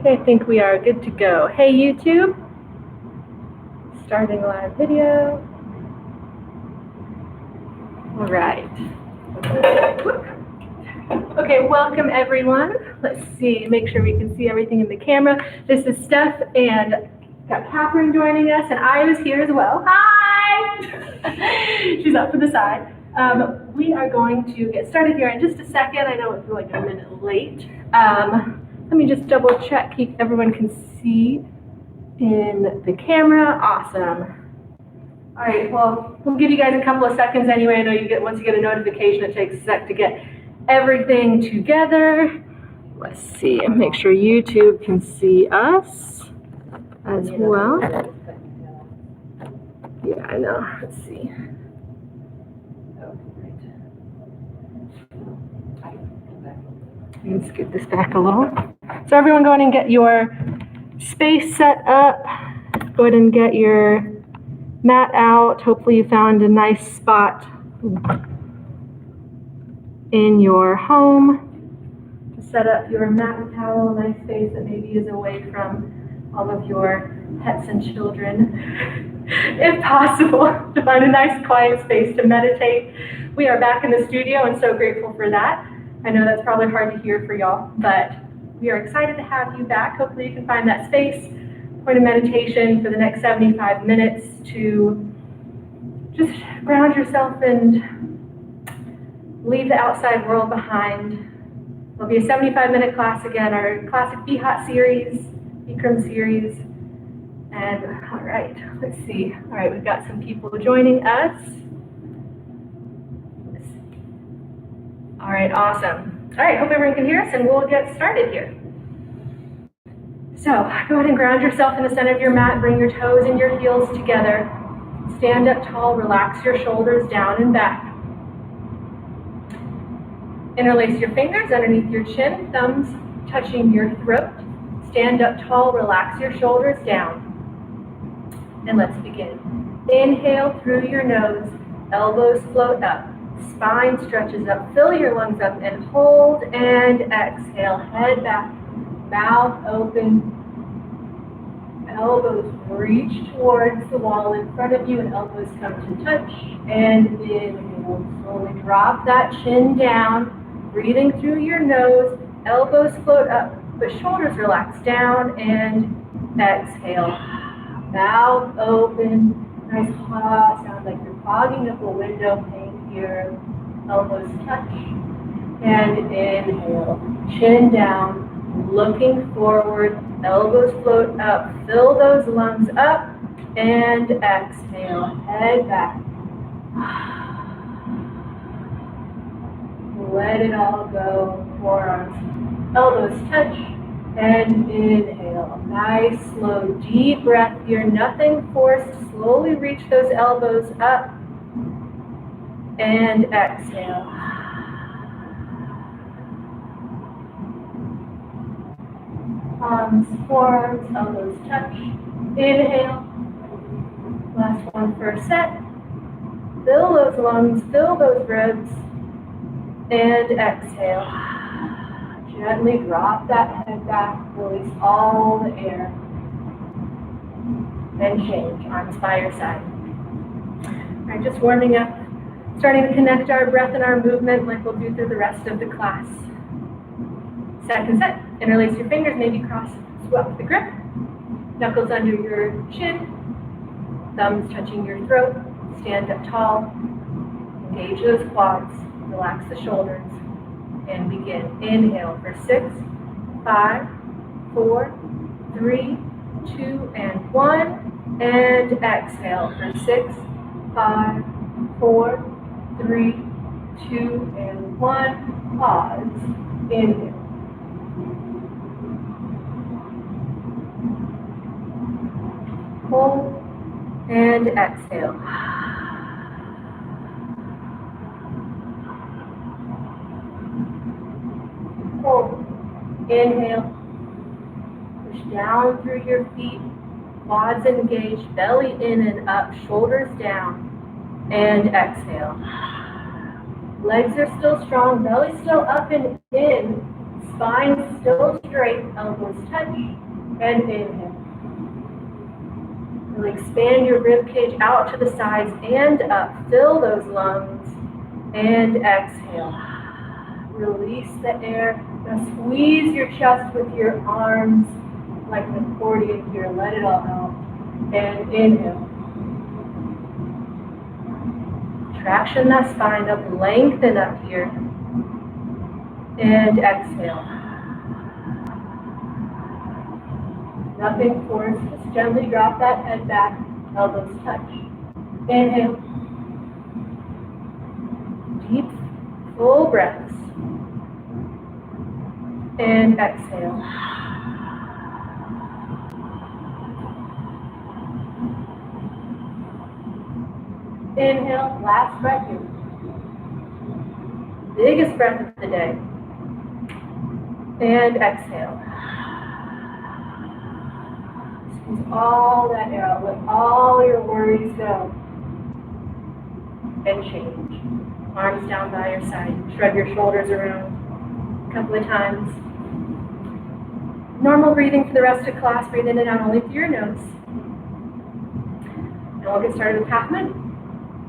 Okay, I think we are good to go. Hey YouTube, starting live video. All right. Okay, welcome everyone. Let's see, make sure we can see everything in the camera. This is Steph and got Catherine joining us, and I was here as well. Hi! She's up to the side. We are going to get started here in just a second. I know it's like a minute late. Let me just double check, everyone can see in the camera. Awesome. All right, well, we'll give you guys a couple of seconds anyway. I know once you get a notification, it takes a sec to get everything together. Let's see, make sure YouTube can see us as well. Yeah, I know. Let's see. Let me scoot this back a little. So everyone go ahead and get your space set up. Go ahead and get your mat out. Hopefully you found a nice spot in your home to set up your mat and towel, a nice space that maybe is away from all of your pets and children. If possible, to find a nice quiet space to meditate. We are back in the studio and so grateful for that. I know that's probably hard to hear for y'all, but we are excited to have you back. Hopefully you can find that space, point of meditation for the next 75 minutes to just ground yourself and leave the outside world behind. There'll be a 75-minute class again, our classic BHOT series, Bikram series. And all right, let's see. All right, we've got some people joining us. All right, awesome. All right, hope everyone can hear us and we'll get started here. So go ahead and ground yourself in the center of your mat, bring your toes and your heels together. Stand up tall, relax your shoulders down and back. Interlace your fingers underneath your chin, thumbs touching your throat. Stand up tall, relax your shoulders down. And let's begin. Inhale through your nose, elbows float up, spine stretches up, fill your lungs up and hold and exhale, head back, mouth open, elbows reach towards the wall in front of you and elbows come to touch. And inhale, slowly drop that chin down, breathing through your nose, elbows float up, but shoulders relax down and exhale. Mouth open, nice sound like you're fogging up a window pane here. Elbows touch. And inhale, chin down, looking forward, elbows float up, fill those lungs up, and exhale, head back. Let it all go, forearms, elbows touch. And inhale, nice, slow, deep breath here, nothing forced. Slowly reach those elbows up and exhale. Palms, forearms, elbows touch. Inhale, last one for a set. Fill those lungs, fill those ribs, and exhale. Gently drop that head back, release all the air. Then change, arms by your side. All right, just warming up, starting to connect our breath and our movement like we'll do through the rest of the class. Second set, interlace your fingers, maybe cross, swap the grip. Knuckles under your chin, thumbs touching your throat. Stand up tall, engage those quads, relax the shoulders. And begin. Inhale for 6, 5, 4, 3, 2, and 1. And exhale for 6, 5, 4, 3, 2, and 1. Pause. Inhale. Hold. And exhale. Hold. Inhale. Push down through your feet. Quads engaged, belly in and up, shoulders down. And exhale. Legs are still strong, belly still up and in. Spine still straight, elbows touch, and inhale. Really expand your rib cage out to the sides and up. Fill those lungs, and exhale. Release the air. Now squeeze your chest with your arms like an accordion here. Let it all out. And inhale. Traction that spine up, lengthen up here. And exhale. Nothing forced, just gently drop that head back, elbows touch. Inhale. Deep, full breaths. And exhale. Inhale, last breath here. Biggest breath of the day. And exhale. Squeeze all that air out. Let all your worries go. And change. Arms down by your side. Shrug your shoulders around a couple of times. Normal breathing for the rest of class. Breathe in and out only through your nose. And we'll get started with half minute.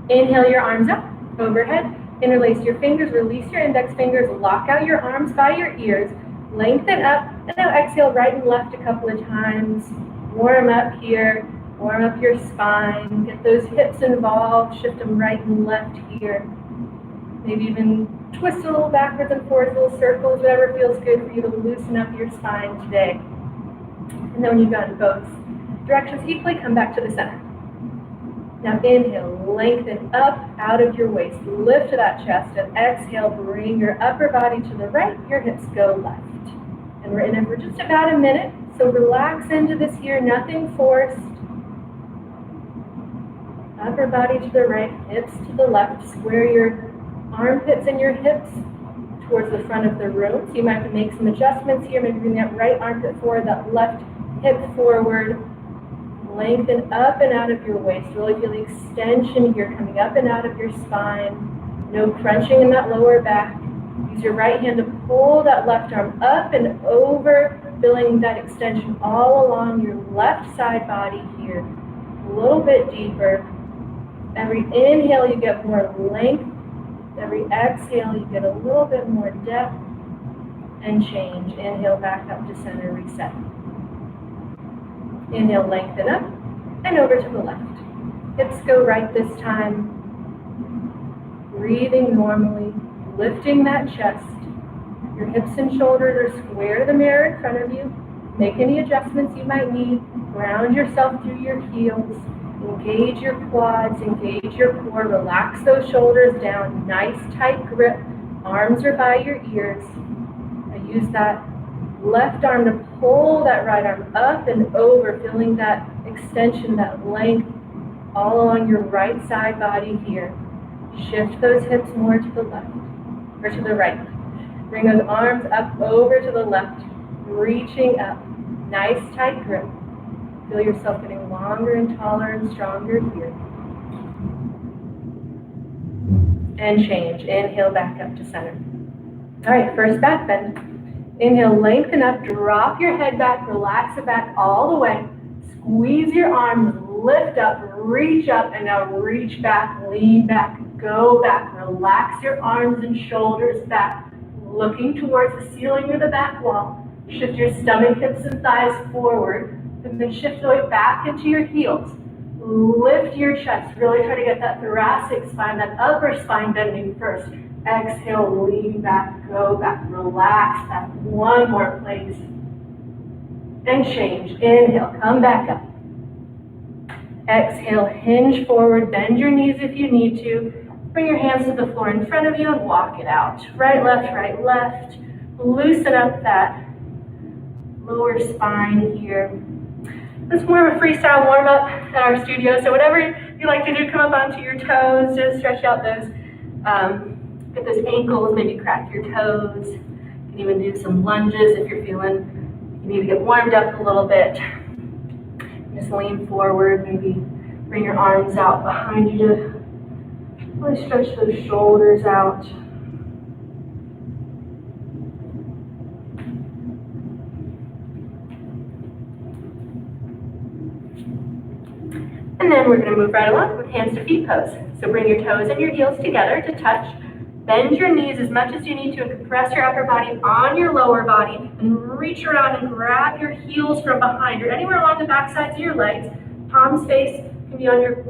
Inhale your arms up, overhead. Interlace your fingers, release your index fingers, lock out your arms by your ears, lengthen up, and now exhale right and left a couple of times. Warm up here, warm up your spine, get those hips involved, shift them right and left here. Maybe even twist a little backwards and forwards, little circles, whatever feels good for you to loosen up your spine today. And then when you've done both directions equally, come back to the center. Now inhale, lengthen up out of your waist, lift that chest, and exhale, bring your upper body to the right, your hips go left. And we're in it for just about a minute, so relax into this here, nothing forced. Upper body to the right, hips to the left, square your armpits and your hips towards the front of the room. So you might have to make some adjustments here, maybe bring that right armpit forward, that left hip forward. Lengthen up and out of your waist. Really feel the extension here coming up and out of your spine. No crunching in that lower back. Use your right hand to pull that left arm up and over, feeling that extension all along your left side body here. A little bit deeper. Every inhale you get more length. Every exhale you get a little bit more depth and change. Inhale back up to center, reset. Inhale, lengthen up, and over to the left. Hips go right this time. Breathing normally, lifting that chest. Your hips and shoulders are square to the mirror in front of you. Make any adjustments you might need. Ground yourself through your heels. Engage your quads, engage your core. Relax those shoulders down. Nice tight grip. Arms are by your ears. I use that left arm to pull that right arm up and over, feeling that extension, that length all along your right side body here. Shift those hips more to the left, or to the right. Bring those arms up over to the left, reaching up. Nice tight grip. Feel yourself getting longer and taller and stronger here. And change. Inhale back up to center. All right, first back bend. Inhale, lengthen up, drop your head back, relax it back all the way. Squeeze your arms, lift up, reach up, and now reach back, lean back, go back. Relax your arms and shoulders back, looking towards the ceiling or the back wall. Shift your stomach, hips, and thighs forward, and then shift the way back into your heels. Lift your chest, really try to get that thoracic spine, that upper spine bending first. Exhale, lean back, go back, relax that one more place. And change. Inhale, come back up. Exhale, hinge forward, bend your knees if you need to. Bring your hands to the floor in front of you and walk it out. Right, left. Loosen up that lower spine here. It's more of a freestyle warm-up at our studio, so whatever you like to do, come up onto your toes, just stretch out those, get those ankles, maybe crack your toes. You can even do some lunges if you're feeling you need to get warmed up a little bit. Just lean forward, maybe bring your arms out behind you to really stretch those shoulders out. And then we're going to move right along with hands to feet pose. So bring your toes and your heels together to touch. Bend your knees as much as you need to and compress your upper body on your lower body. And reach around and grab your heels from behind or anywhere along the back sides of your legs. Palms face can be on your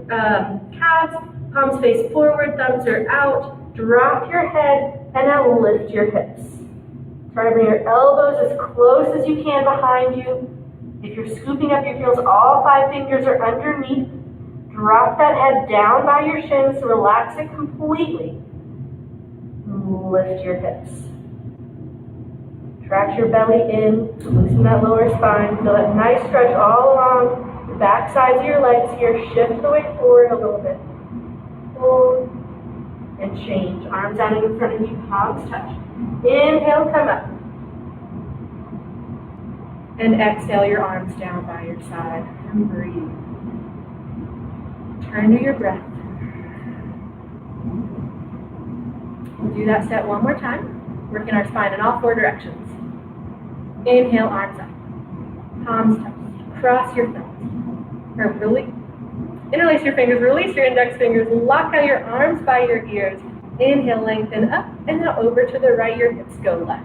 calves. Palms face forward, thumbs are out. Drop your head and now lift your hips. Try to bring your elbows as close as you can behind you. If you're scooping up your heels, all 5 fingers are underneath. Drop that head down by your shins to relax it completely. Lift your hips. Track your belly in, loosen that lower spine. Feel that nice stretch all along the back sides of your legs here. Shift the weight forward a little bit. Hold and change. Arms out in front of you, palms touch. Inhale, come up. And exhale your arms down by your side and breathe. Turn to your breath. We'll do that set one more time, working our spine in all 4 directions. Inhale, arms up. Palms touch. Cross your thumbs. Or really, interlace your fingers, release your index fingers, lock out your arms by your ears. Inhale, lengthen up, and now over to the right, your hips go left.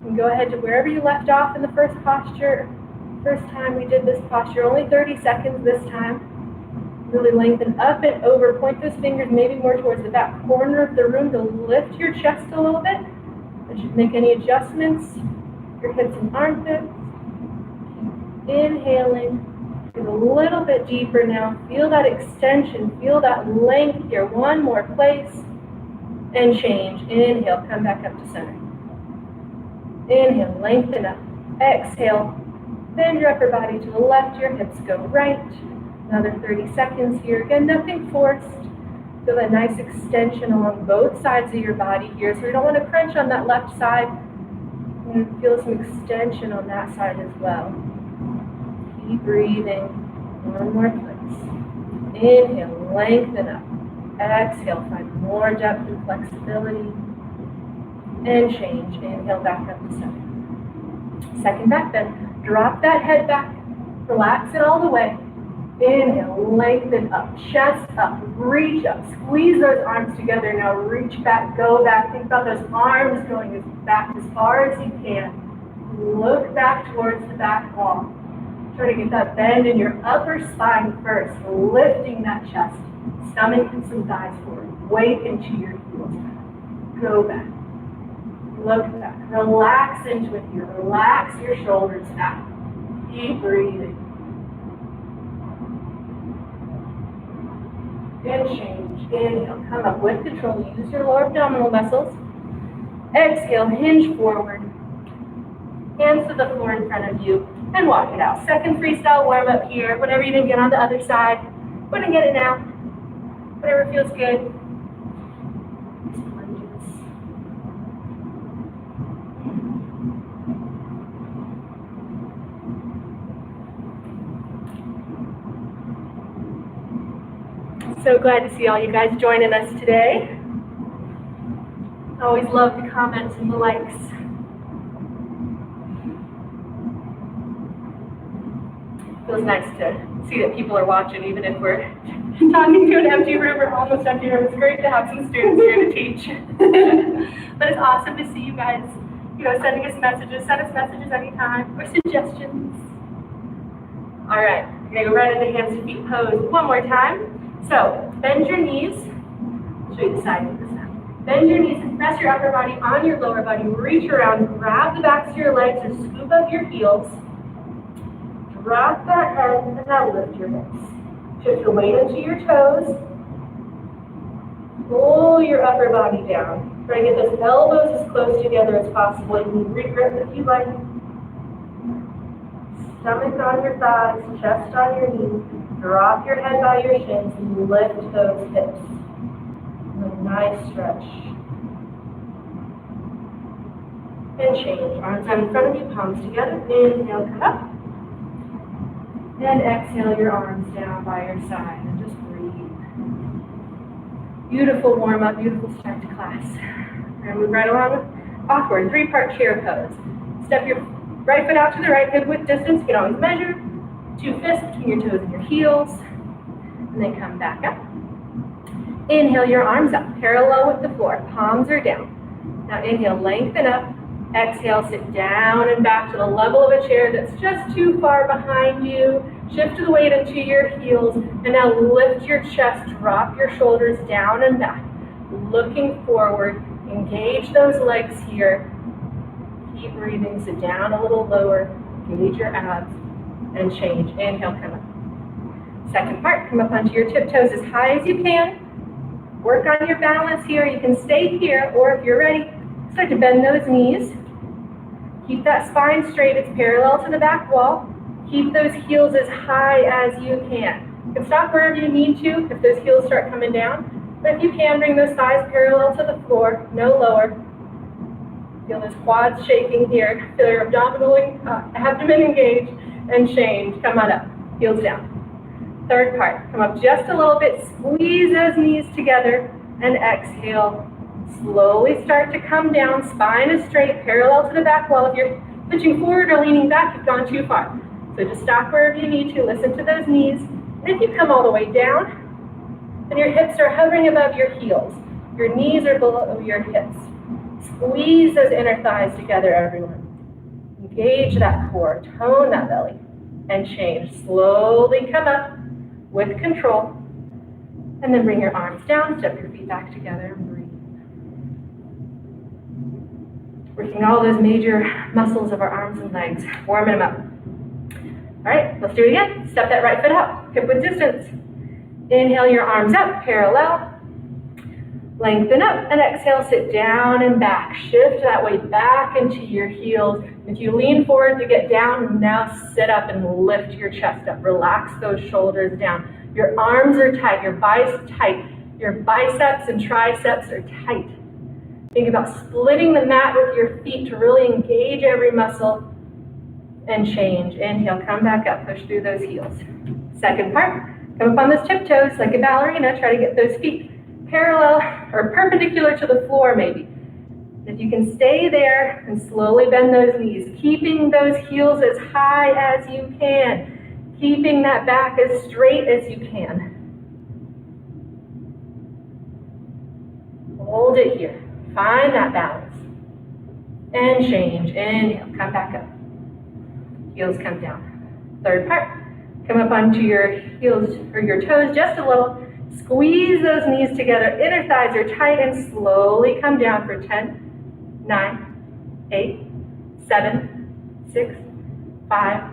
And go ahead to wherever you left off in the first posture. First time we did this posture, only 30 seconds this time. Really lengthen up and over. Point those fingers maybe more towards the back corner of the room to lift your chest a little bit. As you make any adjustments, your hips and armpits. Inhaling. Get a little bit deeper now. Feel that extension. Feel that length here. One more place. And change. Inhale. Come back up to center. Inhale. Lengthen up. Exhale. Bend your upper body to the left. Your hips go right. Another 30 seconds here. Again, nothing forced. Feel that nice extension along both sides of your body here. So we don't want to crunch on that left side. And feel some extension on that side as well. Keep breathing. One more place. Inhale, lengthen up. Exhale, find more depth and flexibility. And change. Inhale, back up to center. Second back bend. Drop that head back. Relax it all the way. Inhale, lengthen up, chest up, reach up, squeeze those arms together. Now reach back, go back. Think about those arms going back as far as you can. Look back towards the back wall. Try to get that bend in your upper spine first, lifting that chest, stomach and some thighs forward. Weight into your heels. Go back. Look back. Relax into it here. Relax your shoulders out. Keep breathing. And change. Inhale, come up with control. Use your lower abdominal muscles. Exhale, hinge forward. Hands to the floor in front of you and walk it out. Second freestyle warm up here. Whatever you didn't get on the other side, go ahead and get it now. Whatever feels good. So glad to see all you guys joining us today. I always love the comments and the likes. Feels nice to see that people are watching, even if we're talking to an empty room or almost empty room. It's great to have some students here to teach. But it's awesome to see you guys, sending us messages. Send us messages anytime or suggestions. All right, we're gonna go right into hands to feet pose one more time. So, bend your knees. I'll show you the side of this now. Bend your knees and press your upper body on your lower body. Reach around, grab the backs of your legs or scoop up your heels. Drop that head and now lift your hips. Shift your weight into your toes. Pull your upper body down. Try to get those elbows as close together as possible. You can re-grip if you like. Stomach on your thighs, chest on your knees. Drop your head by your shins and lift those hips. A nice stretch. And change. Arms out in front of you, palms together. Inhale, come up. And exhale your arms down by your side and just breathe. Beautiful warm up, beautiful start to class. We're going to move right along with awkward 3-part chair pose. Step your right foot out to the right, hip width distance. You can always measure. 2 fists between your toes and your heels. and then come back up. Inhale your arms up, parallel with the floor, palms are down. Now inhale, lengthen up. Exhale, sit down and back to the level of a chair that's just too far behind you. Shift the weight into your heels, and now lift your chest, drop your shoulders down and back. Looking forward, engage those legs here. Keep breathing, sit down a little lower, engage your abs, and change. Inhale, come up. Second part, come up onto your tiptoes as high as you can. Work on your balance here. You can stay here, or if you're ready, start to bend those knees. Keep that spine straight. It's parallel to the back wall. Keep those heels as high as you can. You can stop wherever you need to if those heels start coming down. But if you can, bring those thighs parallel to the floor, no lower. Feel those quads shaking here. Feel your abdomen engaged, and change. Come on up. Heels down. Third part. Come up just a little bit. Squeeze those knees together, and exhale. Slowly start to come down, spine is straight, parallel to the back wall. If you're pitching forward or leaning back, you've gone too far. So just stop wherever you need to, listen to those knees. And if you come all the way down, then your hips are hovering above your heels. Your knees are below your hips. Squeeze those inner thighs together, everyone. Engage that core, tone that belly, and change. Slowly come up with control. And then bring your arms down, step your feet back together, and breathe. Working all those major muscles of our arms and legs, warming them up. All right, let's do it again. Step that right foot out, hip width distance. Inhale your arms up, parallel. Lengthen up, and exhale, sit down and back. Shift that weight back into your heels. If you lean forward to get down, now sit up and lift your chest up. Relax those shoulders down. Your arms are tight, your biceps tight. Your biceps and triceps are tight. Think about splitting the mat with your feet to really engage every muscle and change. Inhale, come back up, push through those heels. Second part, come up on those tiptoes like a ballerina. Try to get those feet parallel or perpendicular to the floor maybe. If you can stay there and slowly bend those knees, keeping those heels as high as you can, keeping that back as straight as you can. Hold it here. Find that balance. And change. Inhale, come back up. Heels come down. Third part. Come up onto your heels or your toes just a little. Squeeze those knees together. Inner thighs are tight, and slowly come down for 10, 9, 8, 7, 6, 5,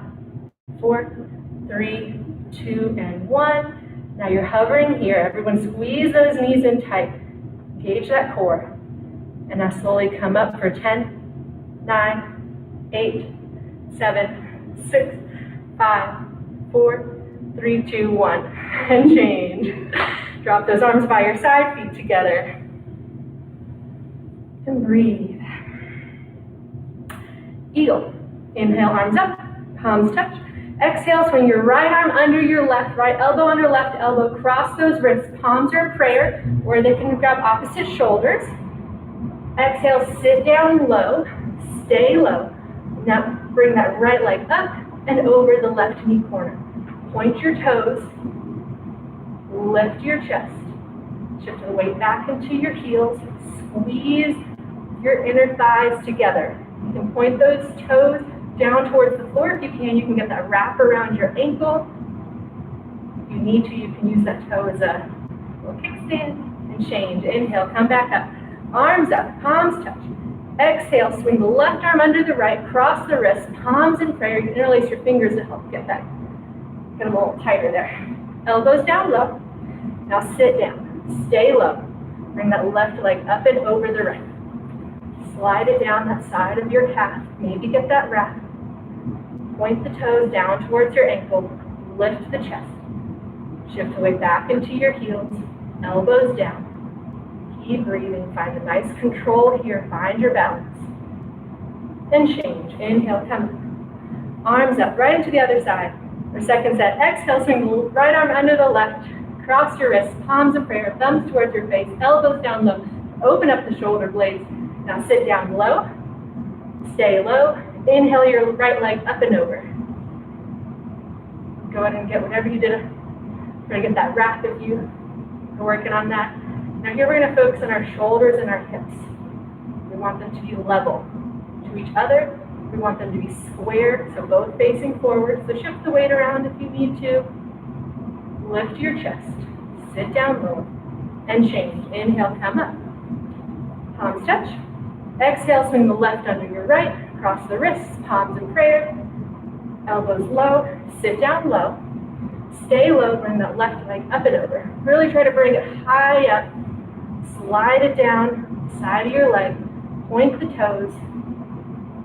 4, 3, 2, and 1. Now you're hovering here. Everyone squeeze those knees in tight. Engage that core. And now slowly come up for 10, 9, 8, 7, 6, 5, 4, 3, 2, 1. And change. Drop those arms by your side, feet together. And breathe. Eagle. Inhale, arms up, palms touch. Exhale, swing your right arm under your left, right elbow under left elbow. Cross those wrists. Palms are in prayer, or they can grab opposite shoulders. Exhale, sit down low, stay low. Now bring that right leg up and over the left knee corner. Point your toes, lift your chest. Shift the weight back into your heels. Squeeze your inner thighs together. You can point those toes down towards the floor. If you can get that wrap around your ankle. If you need to, you can use that toe as a little kickstand and change. Inhale, come back up. Arms up, palms touch. Exhale, swing the left arm under the right, cross the wrist, palms in prayer. You can interlace your fingers to help get them a little tighter there. Elbows down low. Now sit down, stay low. Bring that left leg up and over the right. Slide it down that side of your calf. Maybe get that wrap. Point the toes down towards your ankle. Lift the chest. Shift the weight back into your heels. Elbows down. Keep breathing. Find a nice control here. Find your balance. And change. Inhale, come. Arms up, right into the other side. For second set, exhale, swing the right arm under the left. Cross your wrists, palms in prayer, thumbs towards your face, elbows down low. Open up the shoulder blades. Now sit down low. Stay low. Inhale your right leg up and over. Go ahead and get whatever you did Try to get that rack of you. We're working on that. Now here we're going to focus on our shoulders and our hips. We want them to be level to each other. We want them to be square, so both facing forward. So shift the weight around if you need to. Lift your chest. Sit down low and change. Inhale, come up. Palms touch. Exhale, swing the left under your right. Cross the wrists, palms in prayer. Elbows low. Sit down low. Stay low, bring that left leg up and over. Really try to bring it high up. Slide it down, side of your leg. Point the toes.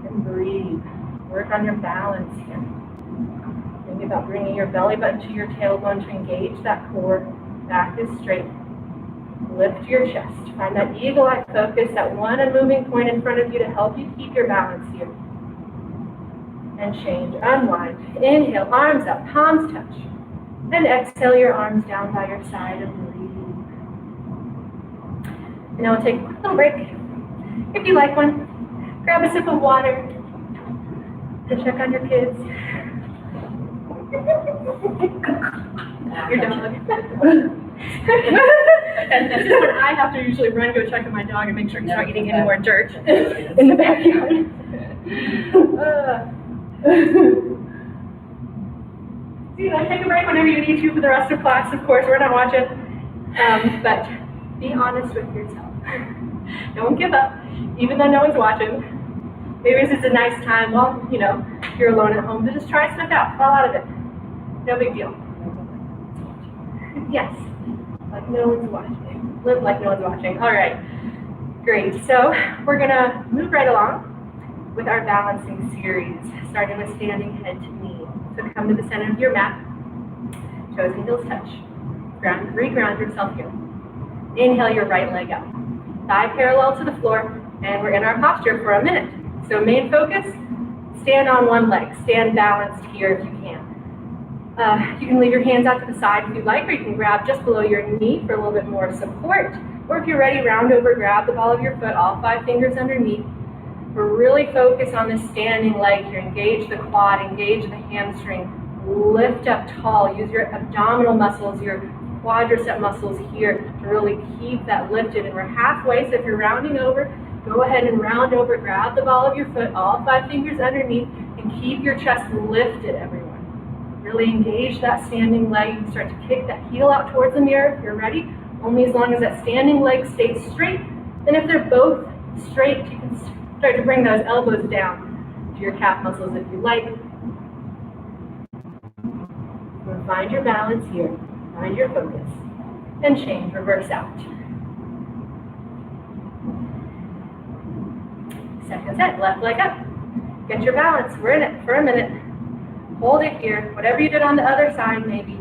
And breathe. Work on your balance here. Think about bringing your belly button to your tailbone to engage that core. Back is straight. Lift your chest. Find that eagle eye focus, that one unmoving point in front of you to help you keep your balance here. And change. Unwind. Inhale, arms up, palms touch. And exhale your arms down by your side and breathe. And now we'll take a quick little break. If you like one, grab a sip of water and check on your kids. Your dog. And this is when I have to usually run, go check on my dog and make sure he's not eating any more dirt in the backyard. Take a break whenever you need to for the rest of class. Of course, we're not watching. But be honest with yourself. Don't give up, even though no one's watching. Maybe this is a nice time while, you're alone at home to just try stuff out. Fall out of it. No big deal. Yes. Like no one's watching. Live like no one's watching. All right. Great. So we're going to move right along with our balancing series, starting with standing head to knee. So come to the center of your mat. Toes and heels touch. Re-ground yourself here. Inhale your right leg up. Thigh parallel to the floor, and we're in our posture for a minute. So main focus, stand on one leg. Stand balanced here if you can. You can leave your hands out to the side if you'd like, or you can grab just below your knee for a little bit more support. Or if you're ready, round over, grab the ball of your foot, all 5 fingers underneath. We're really focused on this standing leg here. Engage the quad, engage the hamstring. Lift up tall. Use your abdominal muscles, your quadricep muscles here to really keep that lifted. And we're halfway, so if you're rounding over, go ahead and round over. Grab the ball of your foot, all 5 fingers underneath, and keep your chest lifted, everyone. Really engage that standing leg. You can start to kick that heel out towards the mirror if you're ready, only as long as that standing leg stays straight. And if they're both straight, you can start to bring those elbows down to your calf muscles if you like. And find your balance here. Find your focus. And change, reverse out. Second set, left leg up. Get your balance. We're in it for a minute. Hold it here. Whatever you did on the other side, maybe.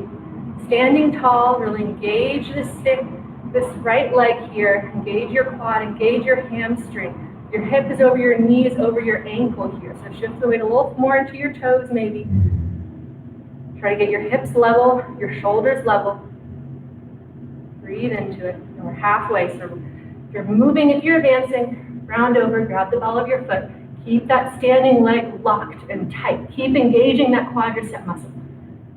Standing tall, really engage this right leg here. Engage your quad, engage your hamstring. Your hip is over your knees, over your ankle here. So shift the weight a little more into your toes maybe. Try to get your hips level, your shoulders level. Breathe into it. And we're halfway. So if you're moving, if you're advancing, round over, grab the ball of your foot. Keep that standing leg locked and tight. Keep engaging that quadricep muscle.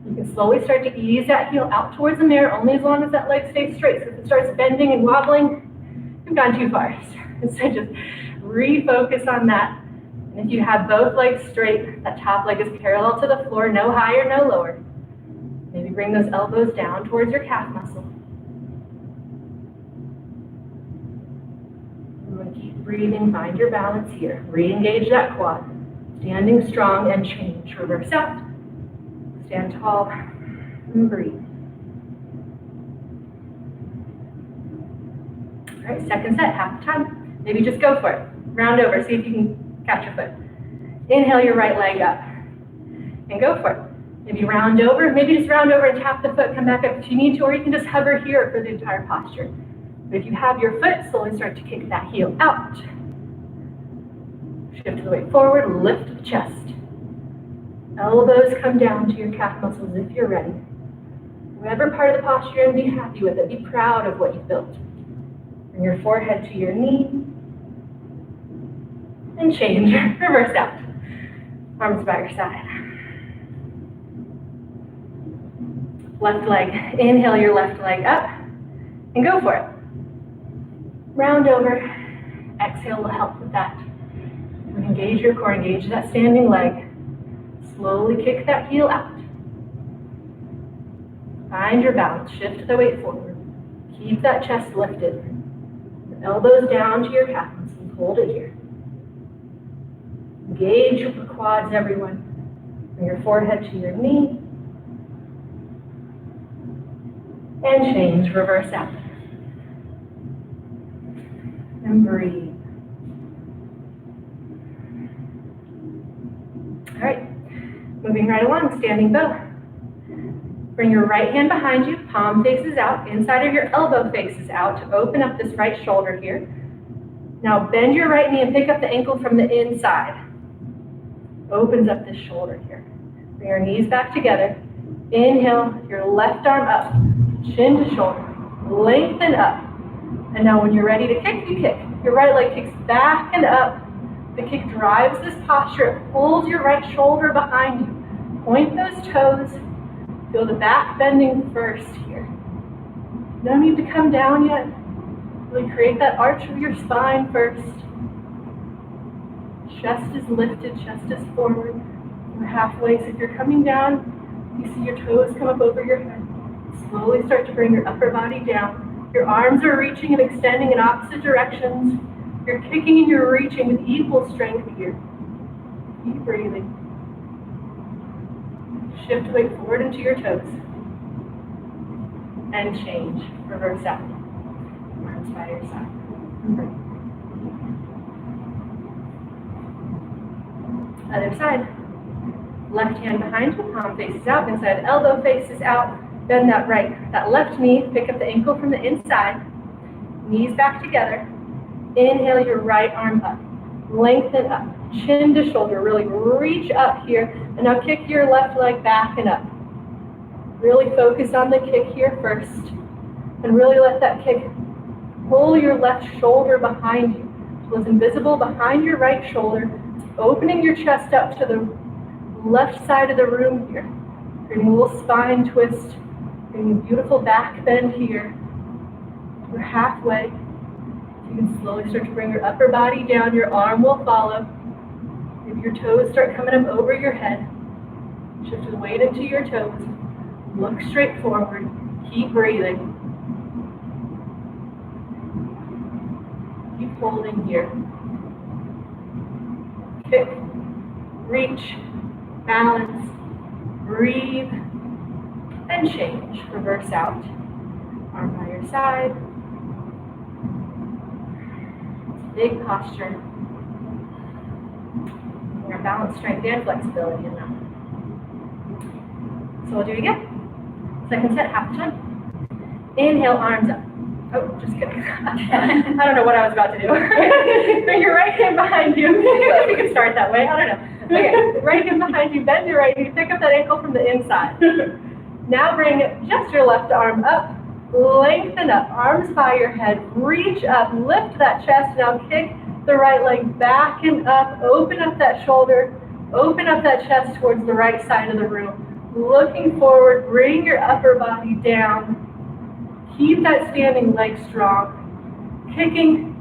You can slowly start to ease that heel out towards the mirror, only as long as that leg stays straight. So if it starts bending and wobbling, you've gone too far. So just refocus on that. And if you have both legs straight, that top leg is parallel to the floor, no higher, no lower. Maybe bring those elbows down towards your calf muscle. I'm going to keep breathing, find your balance here. Re-engage that quad. Standing strong and change. Reverse out. Stand tall and breathe. All right, second set, half the time. Maybe just go for it. Round over, see if you can catch your foot. Inhale your right leg up and go for it. Maybe round over, maybe just round over and tap the foot, come back up if you need to, or you can just hover here for the entire posture. But if you have your foot, slowly start to kick that heel out. Shift the weight forward, lift the chest. Elbows come down to your calf muscles if you're ready. Whatever part of the posture you're in, be happy with it. Be proud of what you've built. Bring your forehead to your knee. And change, reverse out. Arms by your side. Left leg, inhale your left leg up, and go for it. Round over, exhale will help with that. And engage your core, engage that standing leg. Slowly kick that heel out. Find your balance, shift the weight forward. Keep that chest lifted. Your elbows down to your calves and hold it here. Engage your quads, everyone. Bring your forehead to your knee. And change, reverse out. And breathe. All right, moving right along, standing bow. Bring your right hand behind you, palm faces out, inside of your elbow faces out to open up this right shoulder here. Now bend your right knee and pick up the ankle from the inside. Opens up this shoulder here. Bring your knees back together. Inhale, your left arm up, chin to shoulder, lengthen up. And now when you're ready to kick, you kick. Your right leg kicks back and up. The kick drives this posture. It pulls your right shoulder behind you. Point those toes. Feel the back bending first here. No need to come down yet. Really create that arch of your spine first. Chest is lifted, chest is forward. We're halfway, so if you're coming down, you see your toes come up over your head. Slowly start to bring your upper body down. Your arms are reaching and extending in opposite directions. You're kicking and you're reaching with equal strength here. Keep breathing. Shift weight forward into your toes. And change. Reverse out. Arms by your side. Other side. Left hand behind you, palm faces out, inside elbow faces out. Bend that left knee, pick up the ankle from the inside. Knees back together. Inhale your right arm up. Lengthen up. Chin to shoulder. Really reach up here. And now kick your left leg back and up. Really focus on the kick here first. And really let that kick pull your left shoulder behind you. So it's invisible behind your right shoulder. It's opening your chest up to the left side of the room here. Creating a little spine twist. Creating a beautiful back bend here. We're halfway. You can slowly start to bring your upper body down. Your arm will follow. Maybe your toes start coming up over your head. Shift the weight into your toes. Look straight forward. Keep breathing. Keep holding here. Kick. Reach. Balance. Breathe. And change. Reverse out. Arm by your side. Big posture. Our balance, strength, and flexibility in that. So we'll do it again. Second set, half the time. Inhale, arms up. Oh, just kidding. I don't know what I was about to do. Bring your right hand behind you. We can start that way. I don't know. Okay, right hand behind you, bend your right knee, pick up that ankle from the inside. Now bring just your left arm up. Lengthen up, arms by your head, reach up, lift that chest, now kick the right leg back and up, open up that shoulder, open up that chest towards the right side of the room. Looking forward, bring your upper body down. Keep that standing leg strong. Kicking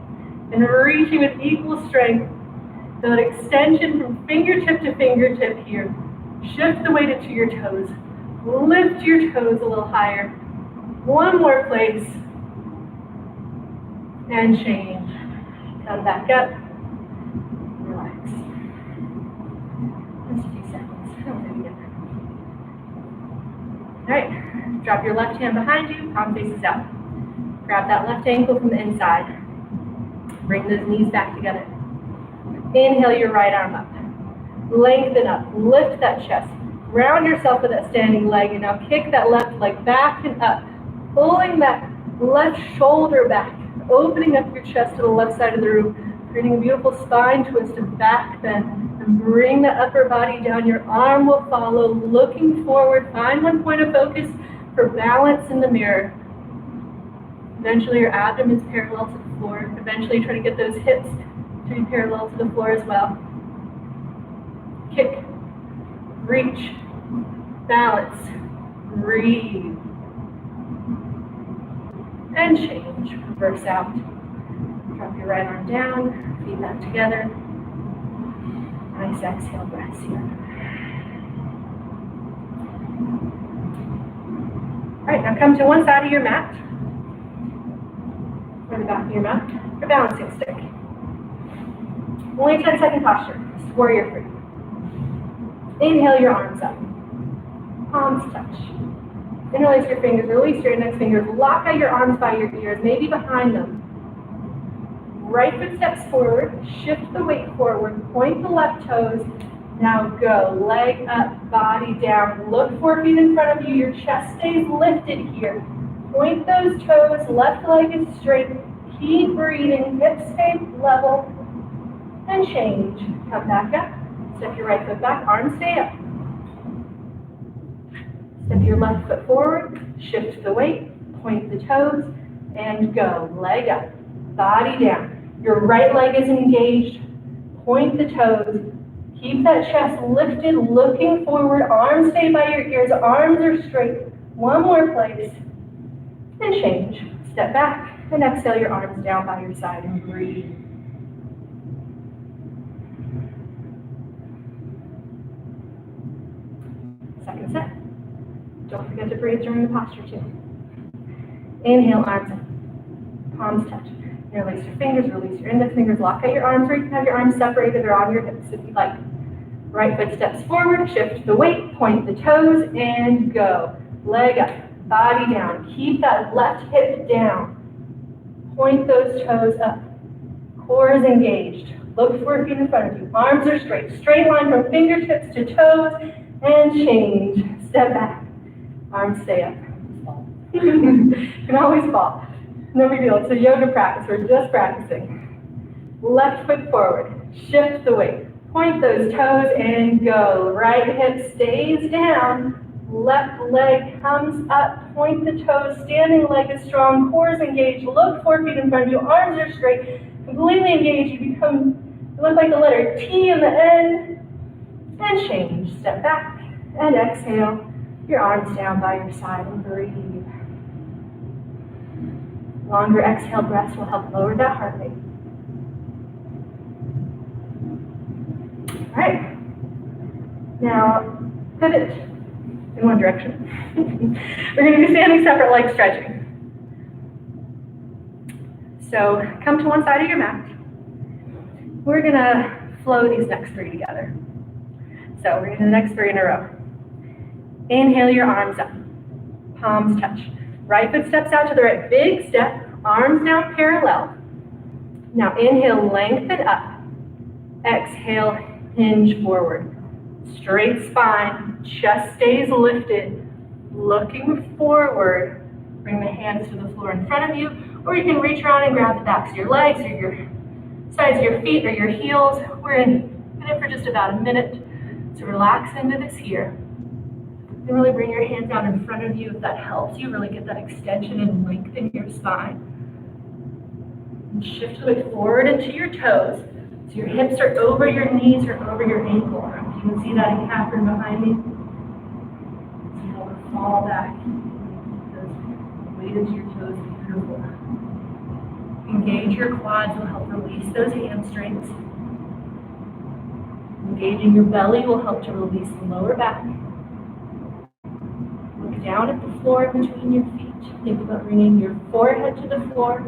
and reaching with equal strength. Feel an extension from fingertip to fingertip here. Shift the weight into your toes. Lift your toes a little higher. One more place. And change. Come back up. Relax. Just a few seconds. All right. Drop your left hand behind you. Palm faces out. Grab that left ankle from the inside. Bring those knees back together. Inhale your right arm up. Lengthen up. Lift that chest. Ground yourself with that standing leg. And now kick that left leg back and up. Pulling that left shoulder back. Opening up your chest to the left side of the room. Creating a beautiful spine twist and back bend. And bring the upper body down. Your arm will follow. Looking forward. Find one point of focus for balance in the mirror. Eventually your abdomen is parallel to the floor. Eventually try to get those hips to be parallel to the floor as well. Kick. Reach. Balance. Breathe. And change. Reverse out. Drop your right arm down. Feet back together. Nice exhale breaths here. All right, now come to one side of your mat, or the back of your mat, your balancing stick. Only 10-second posture, just warrior three. Inhale your arms up, palms touch. Interlace your fingers, release your index fingers, lock out your arms by your ears, maybe behind them. Right foot steps forward, shift the weight forward, point the left toes. Now go, leg up, body down. Look 4 feet in front of you, your chest stays lifted here. Point those toes, left leg is straight. Keep breathing, hips stay level. And change. Come back up, step your right foot back, arms stay up. Step your left foot forward, shift the weight, point the toes, and go. Leg up, body down. Your right leg is engaged, point the toes. Keep that chest lifted, looking forward, arms stay by your ears, arms are straight. One more place, and change. Step back, and exhale your arms down by your side and breathe. Second set. Don't forget to breathe during the posture too. Inhale, arms up, palms touch. Interlace your fingers, release your index fingers, lock out your arms, or you can have your arms separated or on your hips if you like. Right foot steps forward, shift the weight, point the toes, and go. Leg up, body down. Keep that left hip down. Point those toes up. Core is engaged. Look 4 feet in front of you. Arms are straight. Straight line from fingertips to toes, and change. Step back. Arms stay up. You can always fall. No big deal. It's a yoga practice. We're just practicing. Left foot forward. Shift the weight. Point those toes and go. Right hip stays down. Left leg comes up. Point the toes. Standing leg is strong. Core is engaged. Look 4 feet in front of you. Arms are straight. Completely engaged. You look like the letter T in the end. And change. Step back and exhale. Your arms down by your side and breathe. Longer exhale breaths will help lower that heart rate. All right. Now, pivot in one direction. We're going to be standing separate leg stretching. So come to one side of your mat. We're going to flow these next 3 together. So we're going to do the next 3 in a row. Inhale your arms up. Palms touch. Right foot steps out to the right. Big step. Arms down parallel. Now inhale, lengthen up. Exhale, hinge forward. Straight spine. Chest stays lifted. Looking forward. Bring the hands to the floor in front of you. Or you can reach around and grab the backs of your legs or your sides of your feet or your heels. We're in it for just about a minute. So relax into this here. And really bring your hands out in front of you if that helps you. Really get that extension and lengthen your spine. And shift the weight forward into your toes. So your hips are over your knees or over your ankle. You can see that in Catherine behind me. See how we fall back. Weight into your toes, beautiful. Engage your quads will help release those hamstrings. Engaging your belly will help to release the lower back. Look down at the floor between your feet. Think about bringing your forehead to the floor.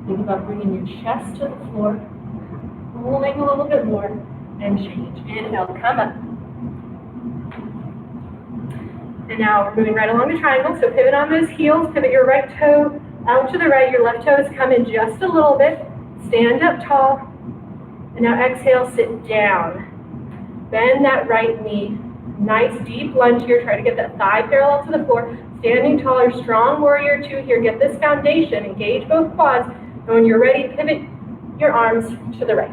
Think about bringing your chest to the floor. Holding a little bit more and change. Inhale, come up. And now we're moving right along the triangle. So pivot on those heels. Pivot your right toe out to the right. Your left toes come in just a little bit. Stand up tall. And now exhale, sit down. Bend that right knee. Nice deep lunge here. Try to get that thigh parallel to the floor. Standing taller, strong warrior 2 here. Get this foundation. Engage both quads. And when you're ready, pivot your arms to the right.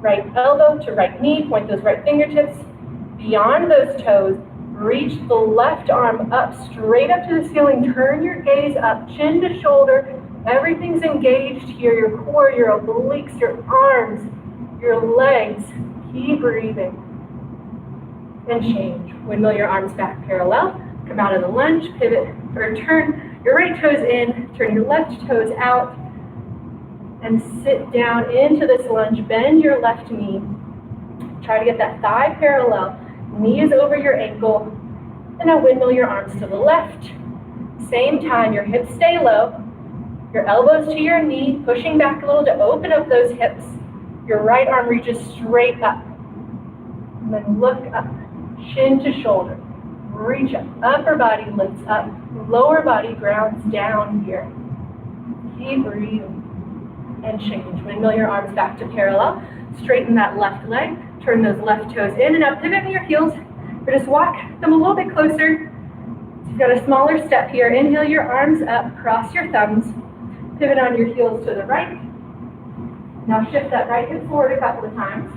Right elbow to right knee. Point those right fingertips beyond those toes. Reach the left arm up, straight up to the ceiling. Turn your gaze up, chin to shoulder. Everything's engaged here. Your core, your obliques, your arms, your legs. Keep breathing. And change. Windmill your arms back parallel. Come out of the lunge, pivot, or turn your right toes in, turn your left toes out, and sit down into this lunge. Bend your left knee. Try to get that thigh parallel. Knee is over your ankle. And now windmill your arms to the left. Same time, your hips stay low. Your elbows to your knee, pushing back a little to open up those hips. Your right arm reaches straight up. And then look up, chin to shoulder. Reach up, upper body lifts up, lower body grounds down here. Keep breathing and change. Windmill your arms back to parallel. Straighten that left leg, turn those left toes in, and now pivot your heels. Or just walk them a little bit closer. So you've got a smaller step here. Inhale your arms up, cross your thumbs. Pivot on your heels to the right. Now shift that right hip forward a couple of times.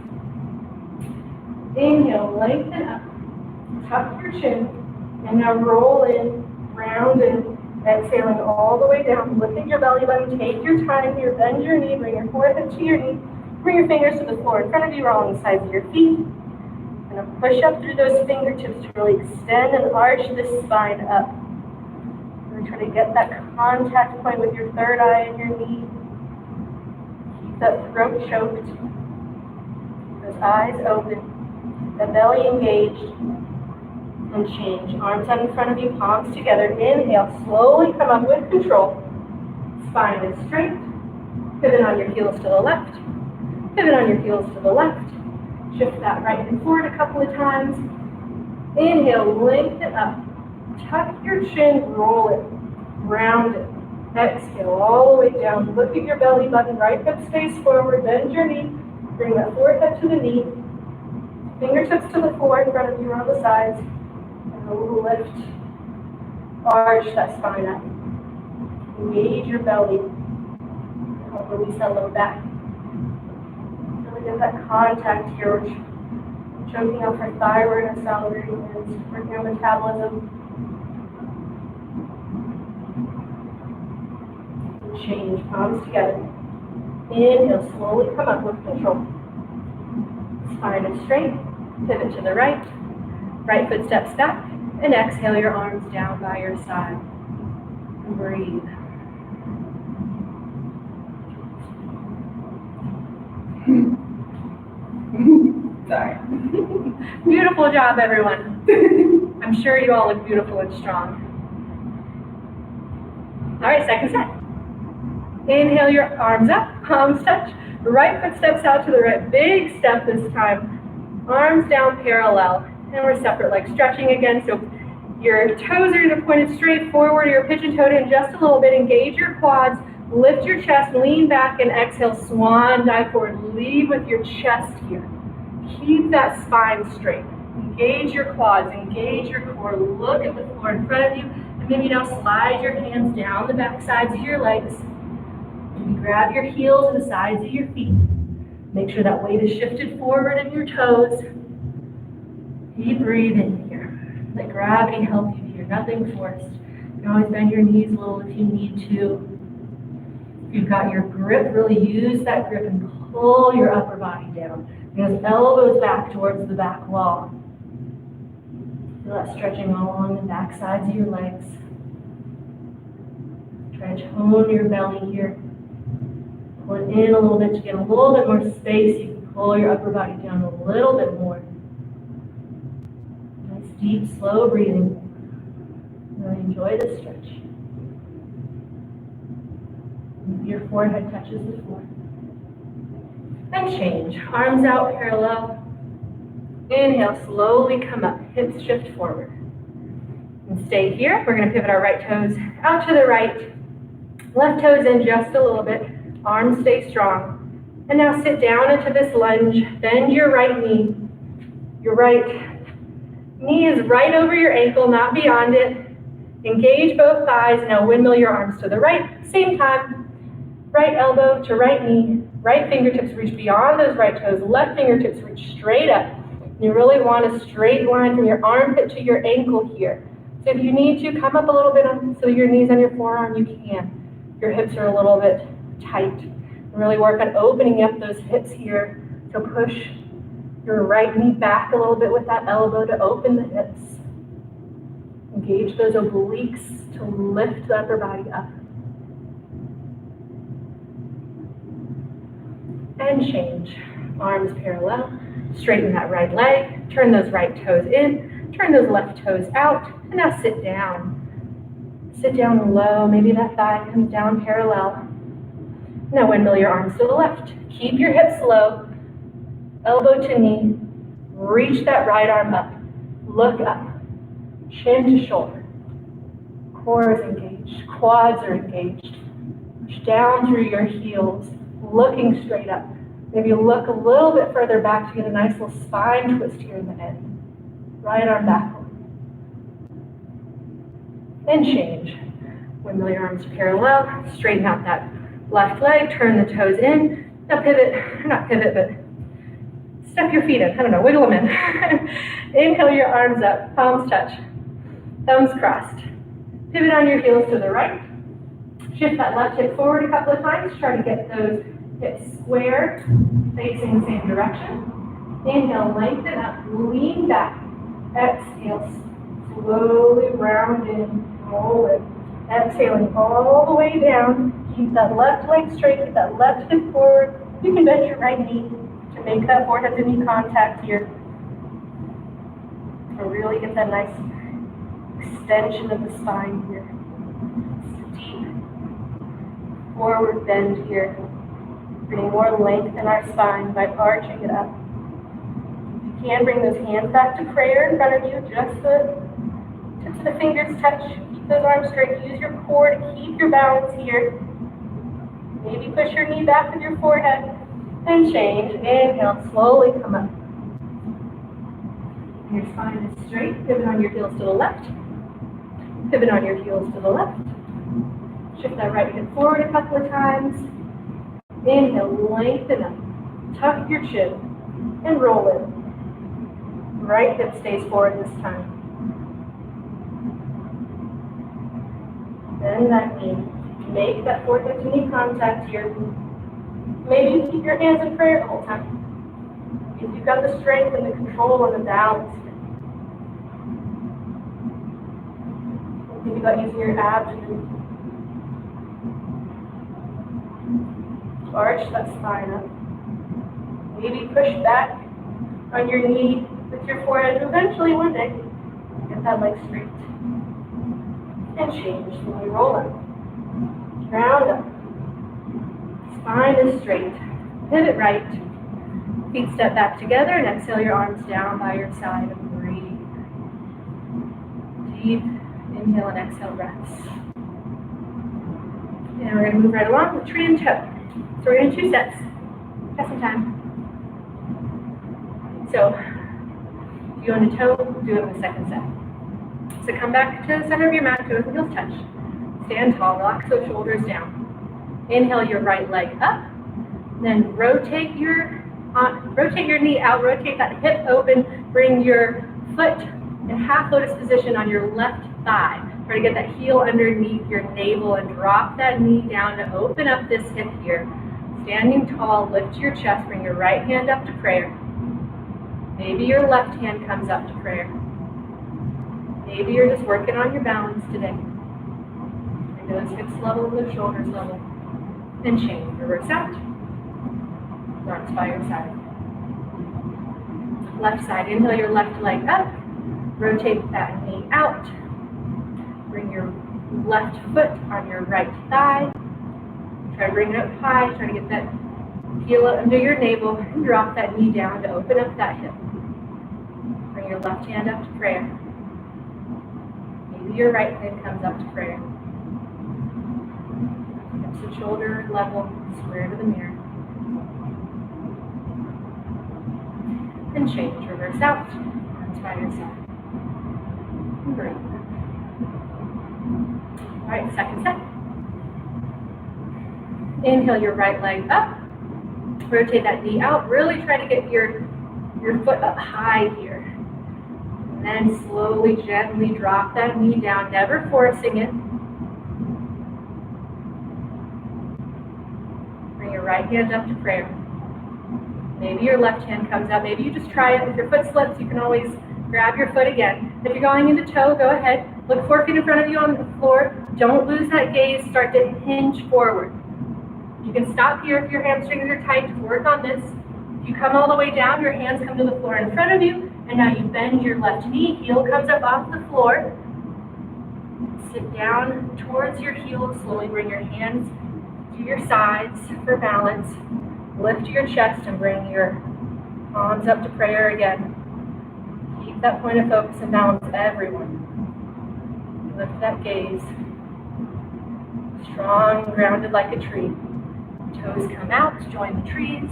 Inhale, lengthen up. Tuck your chin, and now roll in, round in, exhaling all the way down, lifting your belly button, take your time here, bend your knee, bring your forehead to your knee, bring your fingers to the floor in front of you, roll on the sides of your feet, and then push up through those fingertips to really extend and arch this spine up. Really try to get that contact point with your third eye and your knee. Keep that throat choked, those eyes open, the belly engaged. And change. Arms out in front of you, palms together. Inhale, slowly come up with control. Spine is straight. Pivot on your heels to the left. Pivot on your heels to the left. Shift that right and forward a couple of times. Inhale, lengthen up. Tuck your chin, roll it. Round it. Exhale all the way down. Look at your belly button. Right hip stays forward. Bend your knee. Bring that forehead to the knee. Fingertips to the floor in front of you or on the sides. Lift, arch that spine up. Engage your belly. Help release that low back. Really get that contact here. We're choking out for thyroid and salivary glands, working on metabolism. Change, palms together. Inhale, slowly come up with control. Spine is straight. Pivot to the right. Right foot steps back. And exhale your arms down by your side. And breathe. Sorry. Beautiful job, everyone. I'm sure you all look beautiful and strong. All right, second set. Inhale your arms up, palms touch. Right foot steps out to the right. Big step this time. Arms down parallel. And we're separate legs stretching again. So your toes are either pointed straight forward or you're pigeon-toed in just a little bit. Engage your quads, lift your chest, lean back, and exhale, swan dive forward. Lead with your chest here. Keep that spine straight. Engage your quads, engage your core. Look at the floor in front of you. And maybe now slide your hands down the back sides of your legs. Maybe grab your heels to the sides of your feet. Make sure that weight is shifted forward in your toes. Keep breathing here. Let gravity help you here, nothing forced. You can always bend your knees a little if you need to. If you've got your grip, really use that grip and pull your upper body down. Bring those elbows back towards the back wall. Feel that stretching all along the back sides of your legs. Try to tone your belly here. Pull it in a little bit to get a little bit more space. You can pull your upper body down a little bit more. Deep, slow breathing. Really enjoy this stretch. Your forehead touches the floor. And change. Arms out parallel. Inhale, slowly come up. Hips shift forward. And stay here. We're going to pivot our right toes out to the right. Left toes in just a little bit. Arms stay strong. And now sit down into this lunge. Bend your right knee. Your right knee is right over your ankle, not beyond it. Engage both thighs. Now windmill your arms to the right. Same time. Right elbow to right knee. Right fingertips reach beyond those right toes. Left fingertips reach straight up. You really want a straight line from your armpit to your ankle here. So if you need to, come up a little bit so your knees on your forearm, you can. Your hips are a little bit tight. Really work on opening up those hips here. So push your right knee back a little bit with that elbow to open the hips. Engage those obliques to lift the upper body up. And change. Arms parallel. Straighten that right leg. Turn those right toes in. Turn those left toes out. And now sit down. Sit down low. Maybe that thigh comes down parallel. Now windmill your arms to the left. Keep your hips low. Elbow to knee. Reach that right arm up. Look up. Chin to shoulder. Core is engaged. Quads are engaged. Push down through your heels, looking straight up. Maybe look a little bit further back to get a nice little spine twist here in the end. Right arm backward. And change. Windmill your arms parallel. Straighten out that left leg. Turn the toes in. Now pivot, not pivot, but step your feet in. I don't know, wiggle them in. Inhale your arms up, palms touch. Thumbs crossed. Pivot on your heels to the right. Shift that left hip forward a couple of times. Try to get those hips square, facing the same direction. Inhale, lengthen up, lean back. Exhale, slowly round in, roll in. Exhaling all the way down. Keep that left leg straight, keep that left hip forward. You can bend your right knee to make that forehead to knee contact here. To really get that nice extension of the spine here. Deep forward bend here. Bringing more length in our spine by arching it up. You can bring those hands back to prayer in front of you. Just the tips of the fingers touch. Keep those arms straight. Use your core to keep your balance here. Maybe push your knee back with your forehead. And change. Inhale, slowly come up. Your spine is straight. Pivot on your heels to the left. Pivot on your heels to the left. Shift that right hip forward a couple of times. Inhale, lengthen up. Tuck your chin and roll in. Right hip stays forward this time. Bend that knee. Make that forehead to knee contact here. Maybe you keep your hands in prayer the whole time. If you've got the strength and the control and the balance. Think about using your abdomen. Arch that spine up. Maybe push back on your knee with your forehead. Eventually, one day, get that leg straight. And change. Slowly roll up. Round up. Spine is straight. Pivot right. Feet step back together and exhale your arms down by your side and breathe. Deep inhale and exhale breaths. And we're going to move right along with tree and toe. So we're going to do 2 sets. Got some time. So if you go into toe, do it in the second set. So come back to the center of your mat, toes and heels touch. Stand tall, lock those shoulders down. Inhale your right leg up. Then rotate your knee out, rotate that hip open, bring your foot in half lotus position on your left thigh. Try to get that heel underneath your navel and drop that knee down to open up this hip here. Standing tall, lift your chest, bring your right hand up to prayer. Maybe your left hand comes up to prayer. Maybe you're just working on your balance today. And those hips level, those shoulders level. And change, reverse out. Arms by your side. Left side, inhale your left leg up. Rotate that knee out. Bring your left foot on your right thigh. Try to bring it up high. Try to get that heel under your navel and drop that knee down to open up that hip. Bring your left hand up to prayer. Maybe your right hand comes up to prayer. Hips and shoulder level, square to the mirror. And change, reverse out, arms by your side. And breathe. All right, second set. Inhale your right leg up. Rotate that knee out. Really try to get your foot up high here. And then slowly, gently drop that knee down, never forcing it. Bring your right hand up to prayer. Maybe your left hand comes up. Maybe you just try it. If your foot slips, you can always grab your foot again. If you're going into toe, go ahead. Look 4 feet in front of you on the floor. Don't lose that gaze. Start to hinge forward. You can stop here if your hamstrings are tight to work on this. If you come all the way down, your hands come to the floor in front of you, and now you bend your left knee. Heel comes up off the floor. Sit down towards your heel. Slowly bring your hands to your sides for balance. Lift your chest and bring your palms up to prayer again. Keep that point of focus and balance, everyone. Lift that gaze. Strong, grounded like a tree. Toes come out, join the trees.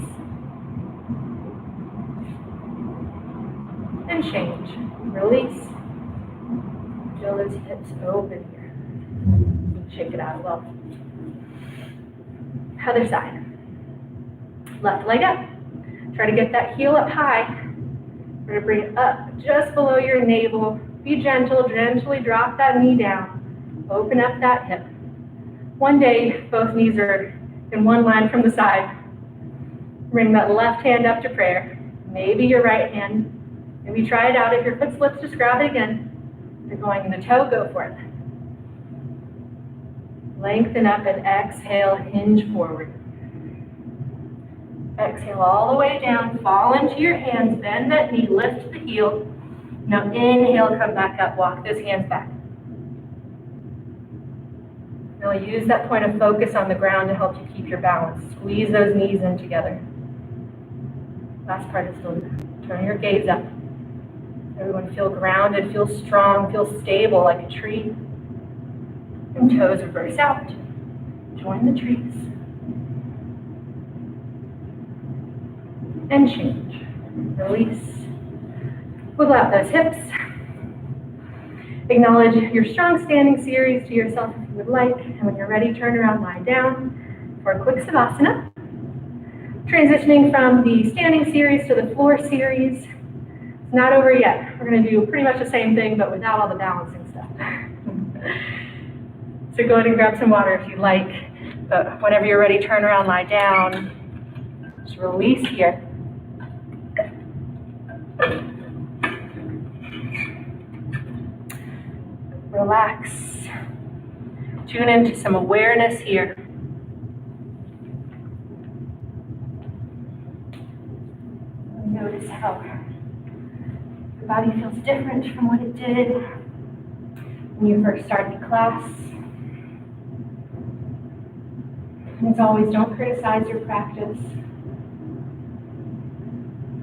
And change. Release. Feel those hips open here. Shake it out a little. Other side. Left leg up. Try to get that heel up high. We're going to bring it up just below your navel. Be gentle, gently drop that knee down. Open up that hip. One day, both knees are in one line from the side. Bring that left hand up to prayer. Maybe your right hand. Maybe try it out. If your foot slips, just grab it again. If you're going in the toe, go for it. Lengthen up and exhale, hinge forward. Exhale all the way down, fall into your hands, bend that knee, lift the heel. Now inhale, come back up, walk those hands back. Really use that point of focus on the ground to help you keep your balance. Squeeze those knees in together. Last part is still turn your gaze up. Everyone feel grounded, feel strong, feel stable like a tree. And toes reverse out. Join the trees. And change. Release. Wiggle out those hips. Acknowledge your strong standing series to yourself if you would like. And when you're ready, turn around, lie down for a quick Savasana. Transitioning from the standing series to the floor series. It's not over yet. We're going to do pretty much the same thing, but without all the balancing stuff. So go ahead and grab some water if you'd like. But whenever you're ready, turn around, lie down. Just release here. Relax. Tune into some awareness here. Notice how your body feels different from what it did when you first started class. And as always, don't criticize your practice.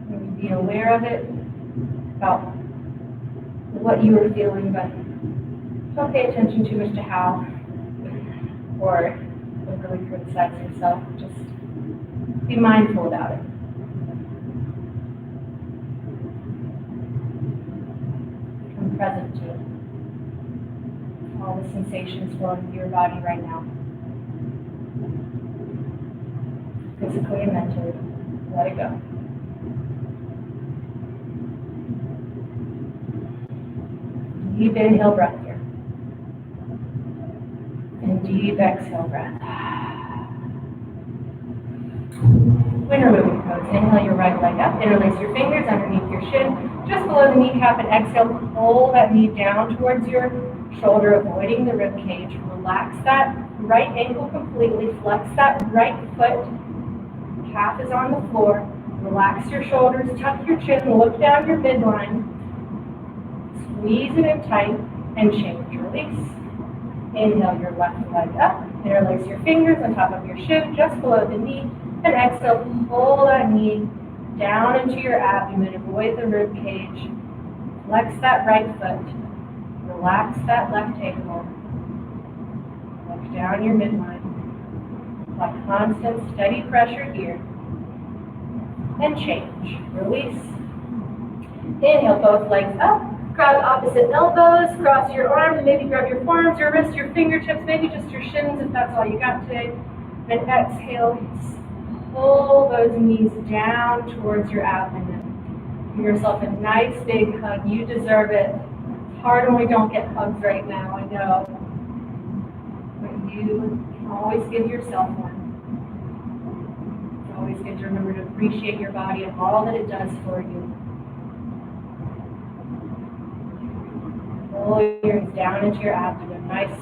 Maybe be aware of it, about what you were feeling, but don't pay attention too much to how, or don't really criticize yourself. Just be mindful about it. Become present to all the sensations flowing through your body right now. Physically and mentally, let it go. Deep inhale breath here. And deep exhale breath. When removing pose, inhale your right leg up, interlace your fingers underneath your shin, just below the kneecap, and exhale, pull that knee down towards your shoulder, avoiding the rib cage. Relax that right ankle completely, flex that right foot. Calf is on the floor. Relax your shoulders, tuck your chin, look down your midline. Squeeze it in tight and change. Release. Inhale your left leg up. Interlace your fingers on top of your shin, just below the knee. And exhale, pull that knee down into your abdomen. Avoid the rib cage. Flex that right foot. Relax that left ankle. Look down your midline. Apply constant, steady pressure here. And change. Release. Inhale, both legs up. Grab opposite elbows, cross your arms, maybe grab your forearms, your wrists, your fingertips, maybe just your shins if that's all you got today. And exhale, pull those knees down towards your abdomen. Give yourself a nice big hug. You deserve it. It's hard when we don't get hugs right now, I know. But you can always give yourself one. It's always good to remember to appreciate your body and all that it does for you. pull your hands down into your abdomen. Nice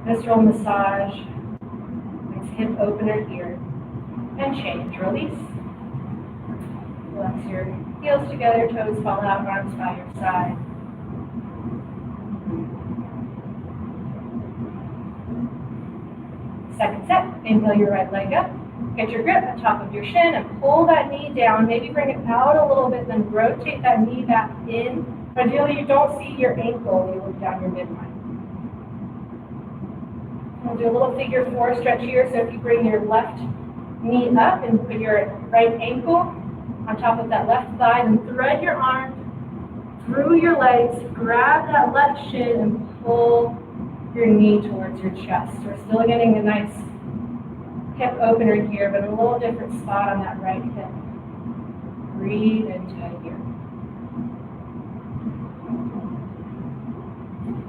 visceral massage. Nice hip opener here. And change. Release. Flex your heels together, toes fall out, arms by your side. Second set. Inhale your right leg up. Get your grip at the top of your shin and pull that knee down. Maybe bring it out a little bit, then rotate that knee back in. Ideally, you don't see your ankle when you look down your midline. We'll do a little figure 4 stretch here. So if you bring your left knee up and put your right ankle on top of that left thigh, then thread your arm through your legs, grab that left shin and pull your knee towards your chest. We're still getting a nice hip opener here, but a little different spot on that right hip. Breathe into it here.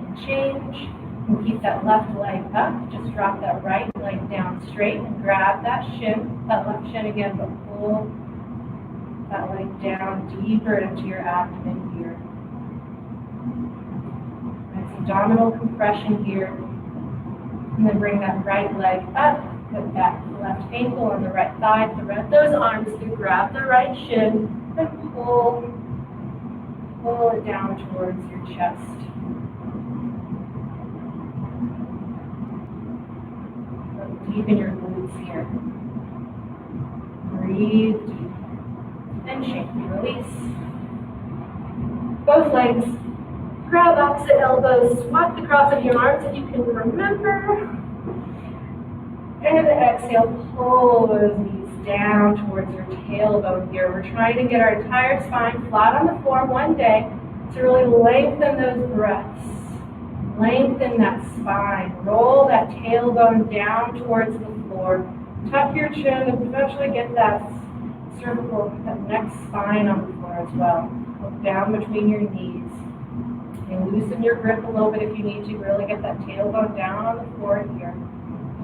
And change. And keep that left leg up. Just drop that right leg down straight and grab that shin, that left shin again, but pull that leg down deeper into your abdomen here. Nice abdominal compression here. And then bring that right leg up. Put that left ankle on the right thigh. Thread those arms through. Grab the right shin and pull it down towards your chest. Deepen your glutes here. Breathe deep. And change. Release. Both legs. Grab opposite elbows. Swap the cross of your arms if you can remember. And the exhale, pull those knees down towards your tailbone here. We're trying to get our entire spine flat on the floor one day to really lengthen those breaths. Lengthen that spine. Roll that tailbone down towards the floor. Tuck your chin and eventually get that cervical, that neck spine on the floor as well. Look down between your knees. And loosen your grip a little bit if you need to. Really get that tailbone down on the floor here.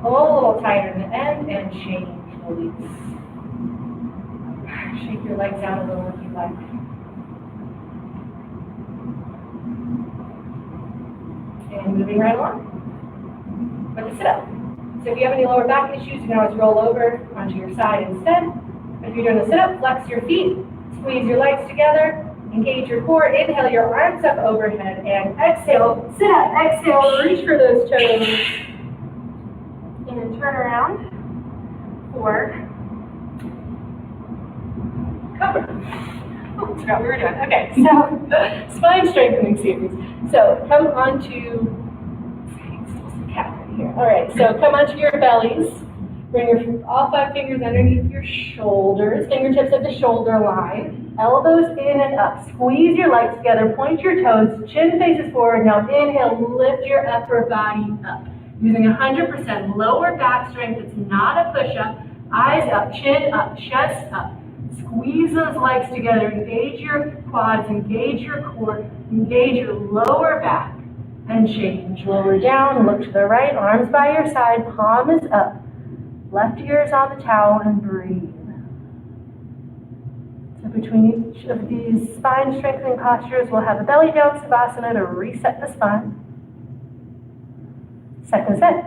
Pull a little tighter in the end and change. Release. Shake your legs out a little if you like. And moving right along with the sit-up. So if you have any lower back issues, you can always roll over onto your side instead. If you're doing a sit-up, flex your feet, squeeze your legs together, engage your core. Inhale your arms up overhead, and exhale, sit up, exhale, reach for those toes. And then turn around for cobra. Oh, I forgot what we were doing. Okay, so spine strengthening series. So come onto cat right here. All right, so come onto your bellies. Bring all 5 fingers underneath your shoulders, fingertips at the shoulder line, elbows in and up. Squeeze your legs together, point your toes, chin faces forward. Now inhale, lift your upper body up. Using 100% lower back strength, it's not a push-up. Eyes up, chin up, chest up. Squeeze those legs together, engage your quads, engage your core, engage your lower back, and change. Lower down, look to the right, arms by your side, palm is up. Left ear is on the towel, and breathe. So between each of these spine strengthening postures, we'll have a belly down Savasana to reset the spine. Second set.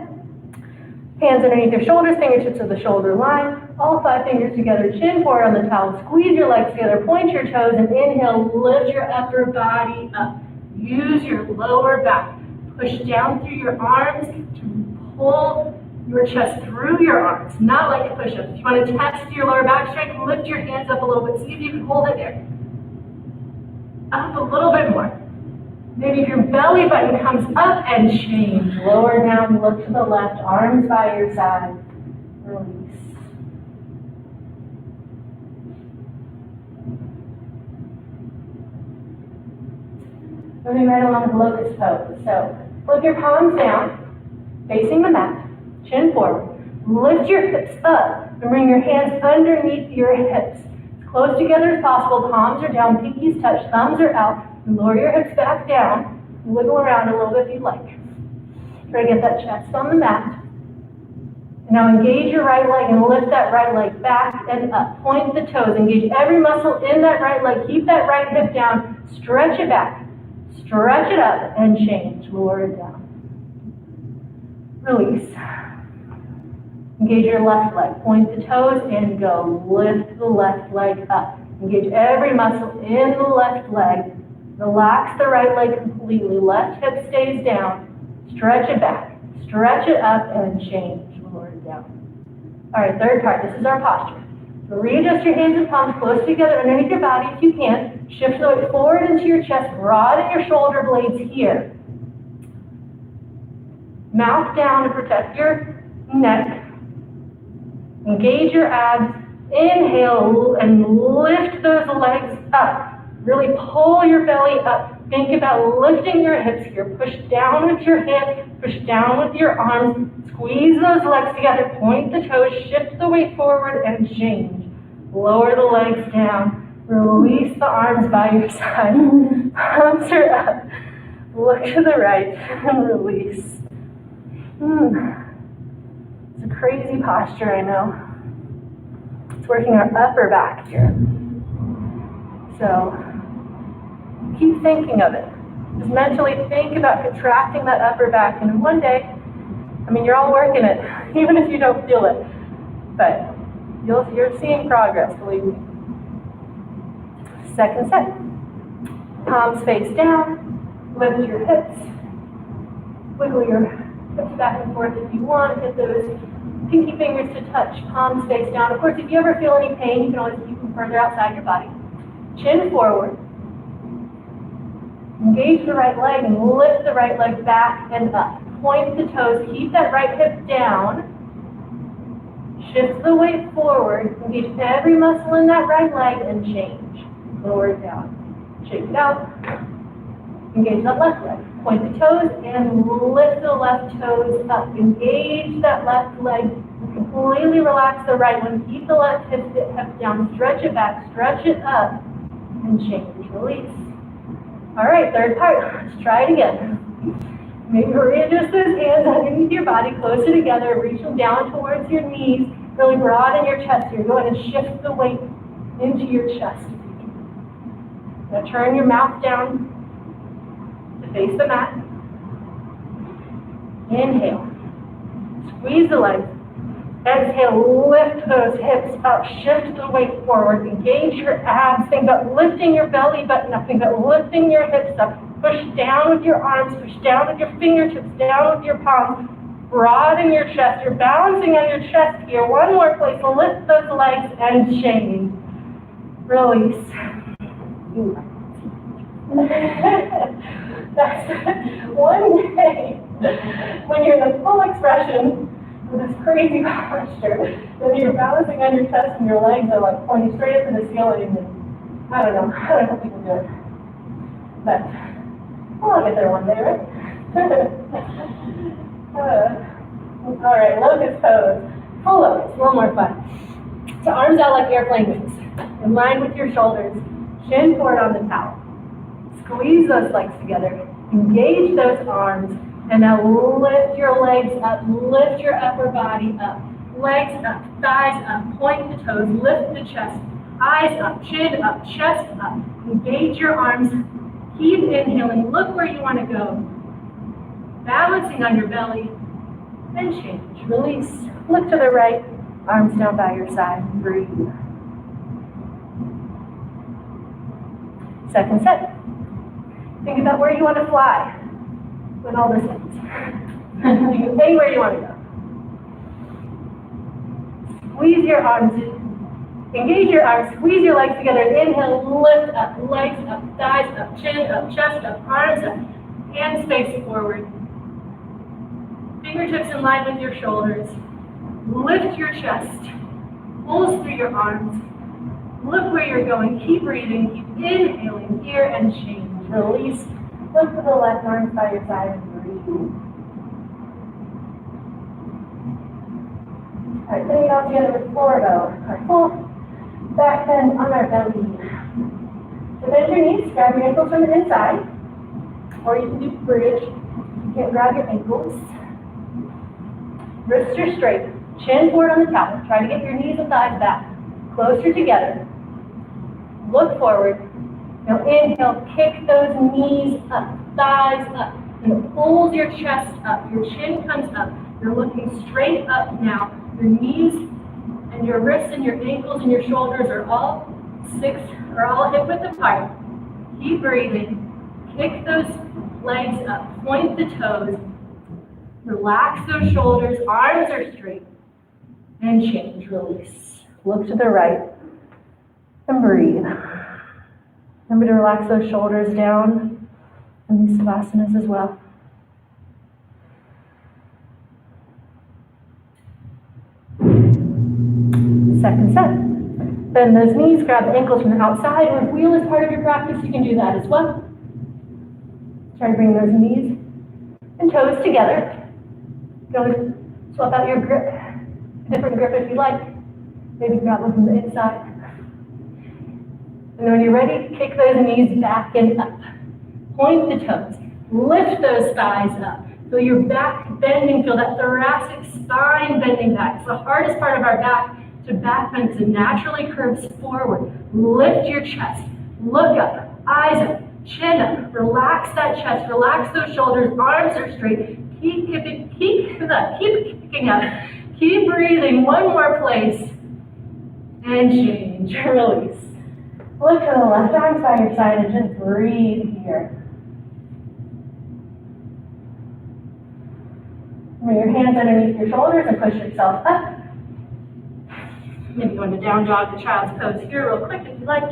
Hands underneath your shoulders, fingertips of the shoulder line. All 5 fingers together, chin forward on the towel. Squeeze your legs together, point your toes, and inhale, lift your upper body up. Use your lower back. Push down through your arms to pull your chest through your arms, not like a push-up. If you want to test your lower back strength, lift your hands up a little bit. See if you can hold it there. Up a little bit more. Maybe if your belly button comes up and change. Lower down, look to the left, arms by your side. Release. Moving right along with locust pose. So flip your palms down, facing the mat. Chin forward. Lift your hips up and bring your hands underneath your hips. As close together as possible. Palms are down, pinkies touch, thumbs are out. And lower your hips back down. Wiggle around a little bit if you'd like. Try to get that chest on the mat. And now engage your right leg and lift that right leg back and up. Point the toes. Engage every muscle in that right leg. Keep that right hip down. Stretch it back. Stretch it up and change. Lower it down. Release. Engage your left leg. Point the toes and go. Lift the left leg up. Engage every muscle in the left leg. Relax the right leg completely. Left hip stays down. Stretch it back. Stretch it up and change. Lower it down. All right, third part. This is our posture. So readjust your hands and palms close together underneath your body if you can. Shift the weight forward into your chest. Broaden your shoulder blades here. Mouth down to protect your neck. Engage your abs. Inhale and lift those legs up. Really pull your belly up. Think about lifting your hips here. Push down with your hands. Push down with your arms. Squeeze those legs together. Point the toes. Shift the weight forward and change. Lower the legs down. Release the arms by your side. Palms are up. Look to the right and release. It's a crazy posture, I know. It's working our upper back here. So keep thinking of it. Just mentally think about contracting that upper back. And one day, you're all working it, even if you don't feel it. But you're seeing progress, believe me. Second set. Palms face down. Lift your hips. Wiggle your hips back and forth if you want. Get those pinky fingers to touch. Palms face down. Of course, if you ever feel any pain, you can always keep them further outside your body. Chin forward. Engage the right leg and lift the right leg back and up. Point the toes. Keep that right hip down. Shift the weight forward. Engage every muscle in that right leg and change. Lower it down. Shake it out. Engage that left leg. Point the toes and lift the left toes up. Engage that left leg. Completely relax the right one. Keep the left hip down. Stretch it back. Stretch it up. And change. Release. All right, third part. Let's try it again. Maybe readjust those hands underneath your body, closer together. Reach them down towards your knees. Really broaden your chest here. Go ahead and shift the weight into your chest. Now turn your mouth down to face the mat. Inhale. Squeeze the legs. Exhale, lift those hips up. Shift the weight forward. Engage your abs. Think about lifting your belly button up. Think about lifting your hips up. Push down with your arms. Push down with your fingertips. Down with your palms. Broaden your chest. You're balancing on your chest here. One more place. Lift those legs and change. Release. That's one day when you're in the full expression with this crazy posture, then you're balancing on your chest and your legs are like pointing straight up to the ceiling. And I don't know how people do it, but I'll get there one day, right? All right, locust pose. Full locust, a little more fun. So arms out like airplane wings, in line with your shoulders, chin forward on the towel. Squeeze those legs together, engage those arms, and now lift your legs up, lift your upper body up. Legs up, thighs up, point the toes, lift the chest, eyes up, chin up, chest up. Engage your arms, keep inhaling, look where you want to go. Balancing on your belly, and change. Release, look to the right, arms down by your side, breathe. Second set. Think about where you want to fly when all this ends. Anywhere you want to go. Squeeze your arms in. Engage your arms. Squeeze your legs together. Inhale, lift up, legs up, thighs up, chin up, chest up, arms up, hands face forward. Fingertips in line with your shoulders. Lift your chest. Pulse through your arms. Look where you're going. Keep breathing. Keep inhaling here and change. Release. Look to the left, arms by your side and breathe. All right, putting it all together with forward O. Our full back bend on our belly. So bend your knees, grab your ankles from the inside, or you can do bridge. You can't grab your ankles. Wrists are straight. Chin forward on the towel. Try to get your knees and thighs back. Closer together. Look forward. Now inhale, kick those knees up, thighs up, and it pulls your chest up. Your chin comes up. You're looking straight up now. Your knees and your wrists and your ankles and your shoulders are all hip width apart. Keep breathing. Kick those legs up. Point the toes. Relax those shoulders. Arms are straight. And change. Release. Look to the right. And breathe. Remember to relax those shoulders down in these Savasanas as well. Second set. Bend those knees, grab the ankles from the outside, or if wheel is part of your practice, you can do that as well. Try to bring those knees and toes together. Go swap out your grip, a different grip if you like. Maybe grab one from the inside. And then when you're ready, kick those knees back and up. Point the toes. Lift those thighs up. Feel your back bending. Feel that thoracic spine bending back. It's the hardest part of our back to back bend because it naturally curves forward. Lift your chest. Look up. Eyes up. Chin up. Relax that chest. Relax those shoulders. Arms are straight. Keep kicking up. Keep breathing. One more place. And change. Release. Look to the left arm by your side and just breathe here. Bring your hands underneath your shoulders and push yourself up. Maybe go into down dog, the child's pose here real quick if you like.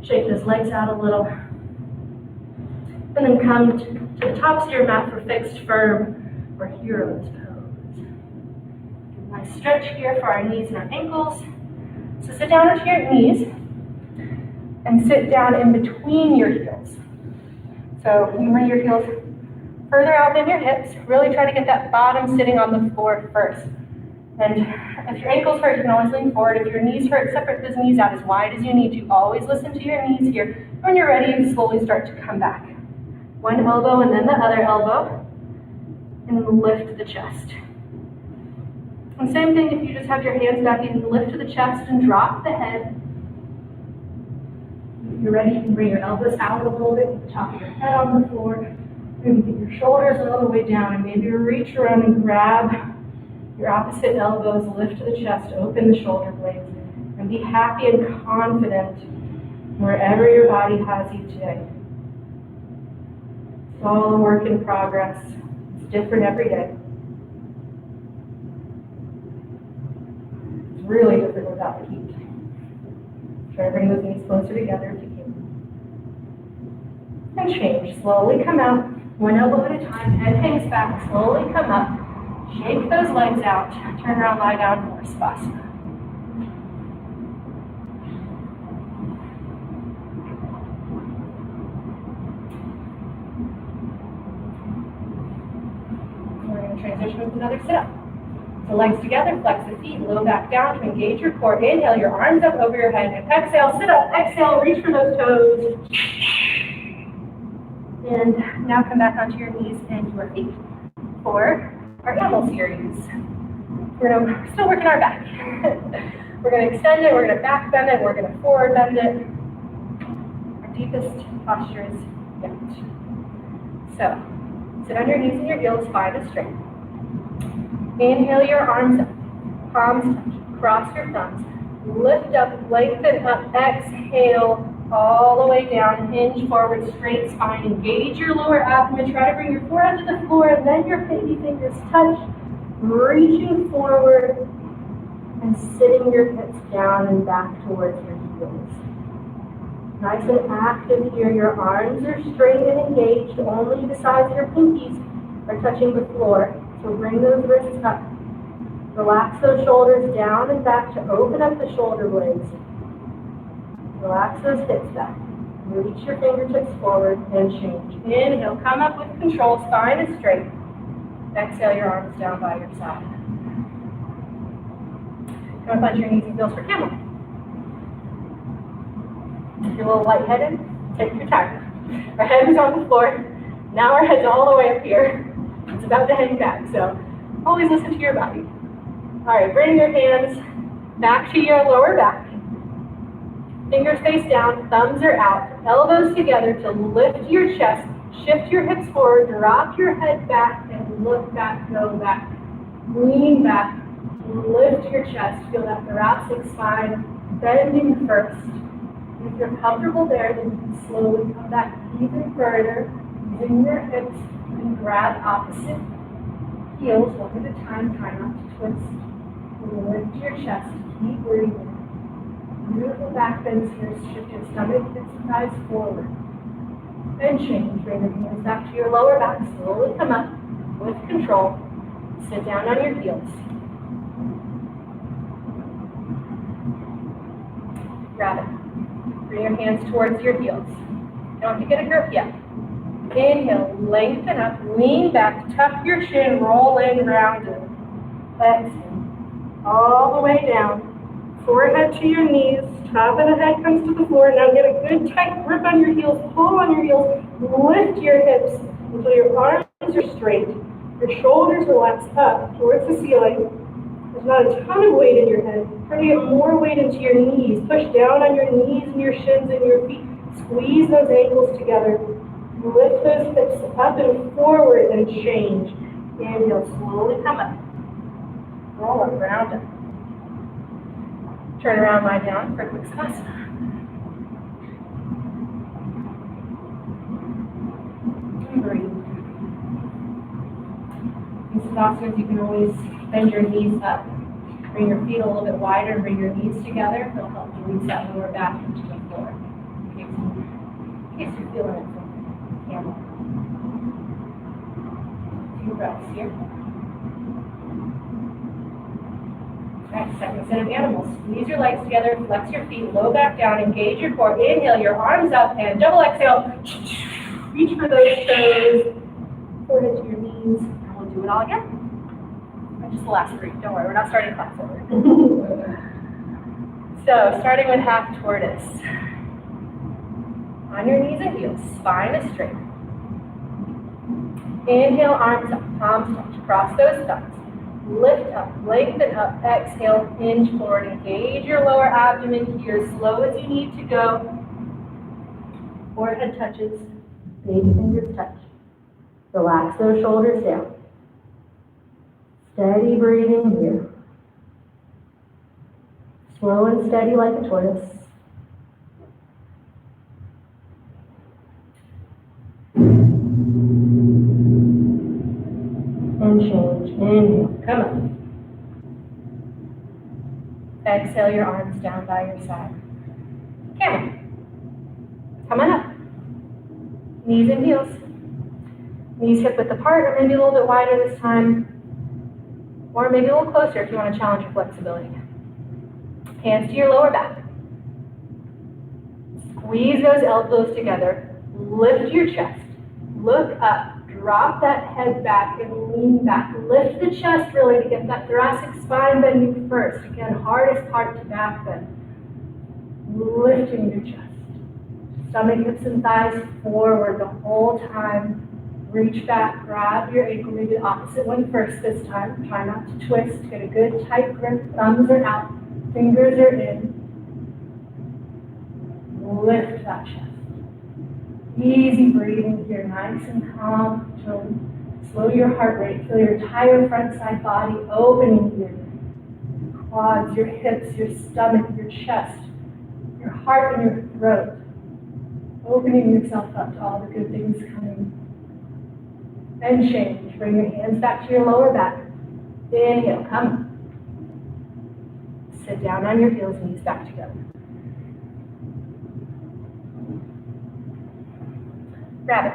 Shake those legs out a little. And then come to the tops of your mat for fixed firm or hero's pose. Nice stretch here for our knees and our ankles. So sit down onto your knees and sit down in between your heels. So you bring your heels further out than your hips. Really try to get that bottom sitting on the floor first. And if your ankles hurt, you can always lean forward. If your knees hurt, separate those knees out as wide as you need to. Always listen to your knees here. When you're ready, you slowly start to come back. One elbow and then the other elbow. And lift the chest. And same thing if you just have your hands back, you can lift to the chest and drop the head. If you're ready, you can bring your elbows out a little bit, the top of your head on the floor. Maybe get your shoulders all the way down and maybe reach around and grab your opposite elbows, lift to the chest, open the shoulder blades, and be happy and confident wherever your body has you today. It's all a work in progress. It's different every day. It's really different without the heat. Try to bring those knees closer together if you can. And change. Slowly come out. One elbow at a time. Head hangs back. Slowly come up. Shake those legs out. Turn around, lie down for Savasana. We're going to transition with another sit-up. So legs together, flex the feet, low back down to engage your core. Inhale, your arms up over your head. And exhale, sit up. Exhale, reach for those toes. And now come back onto your knees and your feet for our animal series. We're still working our back. We're going to extend it, we're going to back bend it, we're going to forward bend it. Our deepest postures yet. So, sit on your knees and your heels, spine is straight. Inhale your arms up, palms touch, cross your thumbs, lift up, lengthen up, exhale all the way down, hinge forward, straight spine, engage your lower abdomen, try to bring your forehead to the floor and then your baby fingers touch, reaching forward and sitting your hips down and back towards your heels. Nice and active here, your arms are straight and engaged, only the sides of your pinkies are touching the floor. So bring those wrists up. Relax those shoulders down and back to open up the shoulder blades. Relax those hips back. Reach your fingertips forward and change. Inhale, come up with control, spine is straight. Exhale, your arms down by your side. Come up onto your knees and heels for camel. If you're a little lightheaded, take your time. Our head is on the floor. Now our head's all the way up here. It's about to hang back, so always listen to your body. All right, bring your hands back to your lower back. Fingers face down, thumbs are out, elbows together to lift your chest, shift your hips forward, drop your head back, and look back, go back. Lean back, lift your chest, feel that thoracic spine bending first. If you're comfortable there, then you can slowly come back even further, using your hips and grab opposite heels one at a time, try not to twist. Lift your chest, keep breathing. Beautiful back bends here, shift your stomach, hips, and thighs forward. And change, bring your hands back to your lower back, slowly come up with control. Sit down on your heels. Grab it. Bring your hands towards your heels. You don't have to get a grip yet. Inhale, lengthen up, lean back, tuck your chin, roll in, round in. Exhale, all the way down. Forehead to your knees, top of the head comes to the floor. Now get a good tight grip on your heels, pull on your heels, lift your hips until your arms are straight. Your shoulders relax up towards the ceiling. There's not a ton of weight in your head. Try to get more weight into your knees. Push down on your knees and your shins and your feet. Squeeze those ankles together. Lift those hips up and forward and change. Inhale, slowly come up. Roll up, round up. Turn around, lie down for a quick Savasana. And breathe. In Savasana, you can always bend your knees up. Bring your feet a little bit wider and bring your knees together. It'll help you release that lower back into the floor. In case you're feeling it from the camera. A few breaths here. Alright, second set of animals. Squeeze your legs together, flex your feet, low back down, engage your core. Inhale, your arms up, and double exhale. Reach for those toes, forehead to your knees, and we'll do it all again. Just the last three. Don't worry, we're not starting class over. So, starting with half tortoise. On your knees and heels, spine is straight. Inhale, arms up, palms touch. Cross those thumbs. Lift up, lengthen up, exhale, hinge forward. Engage your lower abdomen here, slow as you need to go. Forehead touches, baby fingers touch. Relax those shoulders down. Steady breathing here. Slow and steady like a tortoise. And change. Inhale. Come up. Exhale your arms down by your side. Camel. Come on up. Knees and heels. Knees hip width apart, or maybe a little bit wider this time. Or maybe a little closer if you want to challenge your flexibility. Hands to your lower back. Squeeze those elbows together. Lift your chest. Look up. Drop that head back and lean back. Lift the chest really to get that thoracic spine bending first. Again, hardest part to back bend. Lifting your chest. Stomach, hips, and thighs forward the whole time. Reach back, grab your ankle, maybe the opposite one first this time. Try not to twist. Get a good tight grip. Thumbs are out. Fingers are in. Lift that chest. Easy breathing here, nice and calm. Slow your heart rate. Feel your entire front side body opening here. Your quads, your hips, your stomach, your chest, your heart and your throat. Opening yourself up to all the good things coming. And change. Bring your hands back to your lower back. Inhale, come up. Sit down on your heels, knees back together. Grab it.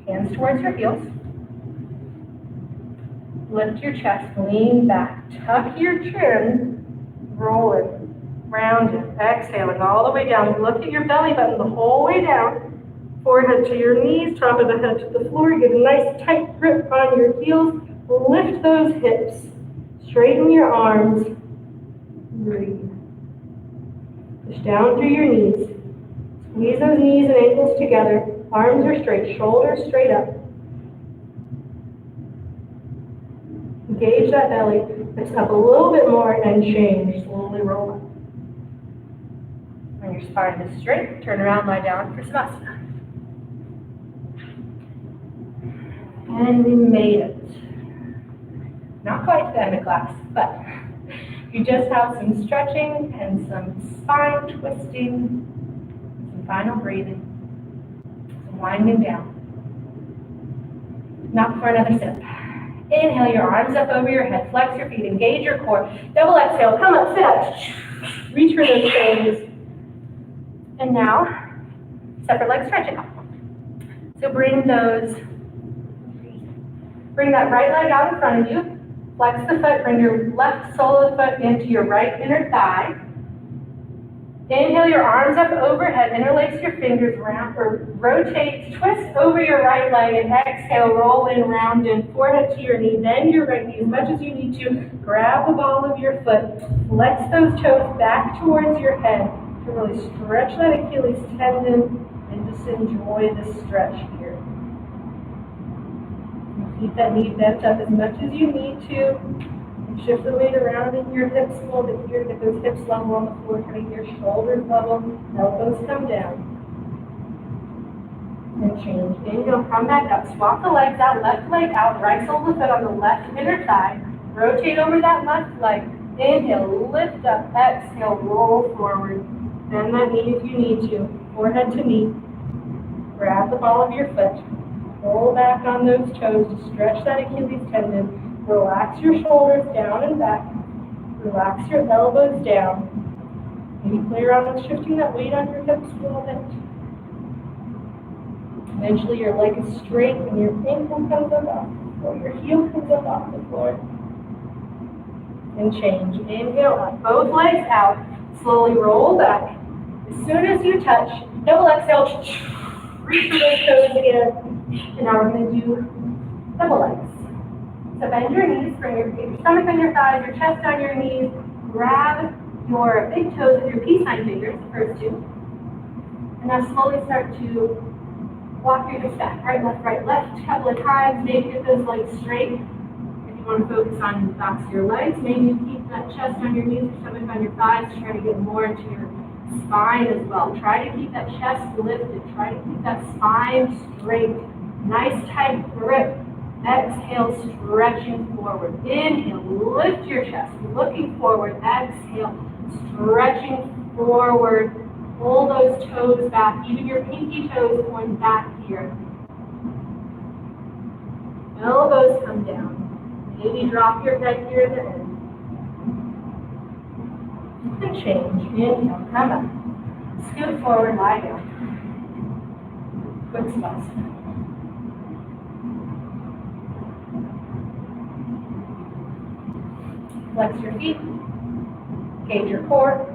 Hands towards your heels. Lift your chest, lean back. Tuck your chin. Roll it. Round it. Exhaling all the way down. Look at your belly button the whole way down. Forehead to your knees, top of the head to the floor. Get a nice tight grip on your heels. Lift those hips. Straighten your arms. Breathe. Push down through your knees. Squeeze those knees and ankles together. Arms are straight, shoulders straight up. Engage that belly. Lift up a little bit more and change. Slowly roll up. your spine is straight. Turn around, lie down for Savasana. And we made it. Not quite to the end of class, but you just have some stretching and some spine twisting, some final breathing, some winding down. Now for another sip. Inhale your arms up over your head, flex your feet, engage your core. Double exhale, come up, sit up. Reach for those toes. And now, separate leg stretching. So bring that right leg out in front of you. Flex the foot, bring your left sole of the foot into your right inner thigh. Inhale your arms up overhead, interlace your fingers, rotate, twist over your right leg, and exhale, roll in, round in, forehead to your knee, bend your right knee as much as you need to, grab the ball of your foot, flex those toes back towards your head to really stretch that Achilles tendon and just enjoy the stretch here. Keep that knee bent up as much as you need to. Shift the weight around in your hips a little bit here. Get those hips level on the floor. Try to get your shoulders level. Elbows come down. And change. Inhale, come back up. Swap the legs out. Left leg out. Right sole of the foot on the left inner thigh. Rotate over that left leg. Inhale, lift up. Exhale, roll forward. Bend that knee if you need to. Forehead to knee. Grab the ball of your foot. Roll back on those toes to stretch that Achilles tendon. Relax your shoulders down and back. Relax your elbows down. Maybe play around with shifting that weight on your hips a little bit. Eventually your leg is straight and your ankle comes up off the floor. Your heel comes up off the floor. And change. Inhale up. Both legs out. Slowly roll back. As soon as you touch, double exhale. Reach for those toes again. And now we're going to do double legs. So bend your knees, bring your stomach on your thighs, your chest on your knees. Grab your big toes with your peace sign fingers, the first two. And now slowly start to walk your hips back. Right, left, a couple of times. Maybe get those legs straight. If you want to focus on the backs of your legs, maybe you keep that chest on your knees, your stomach on your thighs. Try to get more into your spine as well. Try to keep that chest lifted. Try to keep that spine straight. Nice tight grip. Exhale, stretching forward. Inhale, lift your chest, looking forward. Exhale, stretching forward. Pull those toes back, even your pinky toes going back here. Elbows come down. Maybe drop your head here at the end. And change. Inhale, come up. Scoot forward, lie down. Quick Savasana. Flex your feet, engage your core.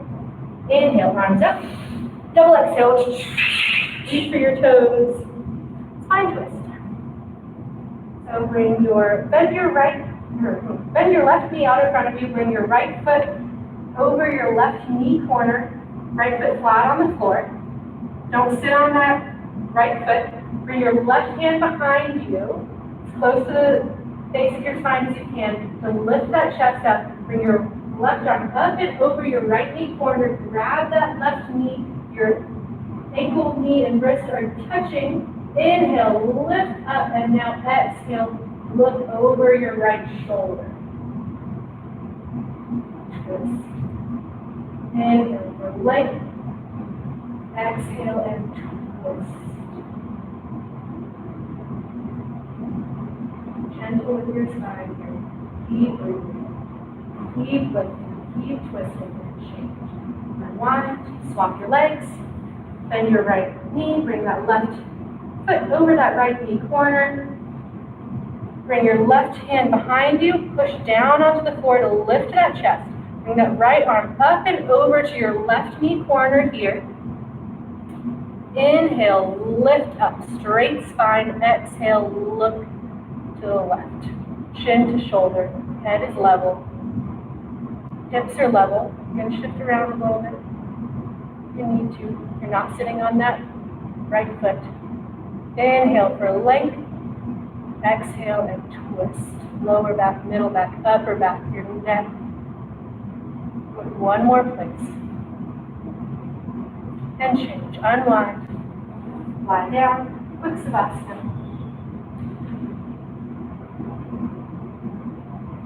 Inhale, arms up. Double exhale, reach for your toes. Spine twist. So bend your left knee out in front of you. Bring your right foot over your left knee corner. Right foot flat on the floor. Don't sit on that right foot. Bring your left hand behind you, as close to the base of your spine as you can. So lift that chest up. Bring your left arm up and over your right knee corner. Grab that left knee. Your ankle, knee, and wrist are touching. Inhale, lift up, and now exhale, look over your right shoulder. Twist. Inhale for length. Exhale and twist. Gentle with your spine here. Keep breathing. Keep lifting. Keep twisting and change. Unwind. Swap your legs. Bend your right knee. Bring that left foot over that right knee corner. Bring your left hand behind you. Push down onto the floor to lift that chest. Bring that right arm up and over to your left knee corner here. Inhale, lift up, straight spine. Exhale, look to the left. Chin to shoulder. Head is level. Hips are level. You're going to shift around a little bit if you need to. You're not sitting on that right foot. Inhale for length. Exhale and twist. Lower back, middle back, upper back, your neck. One more place. and change. Unwind. Lie down. Quick Savasana.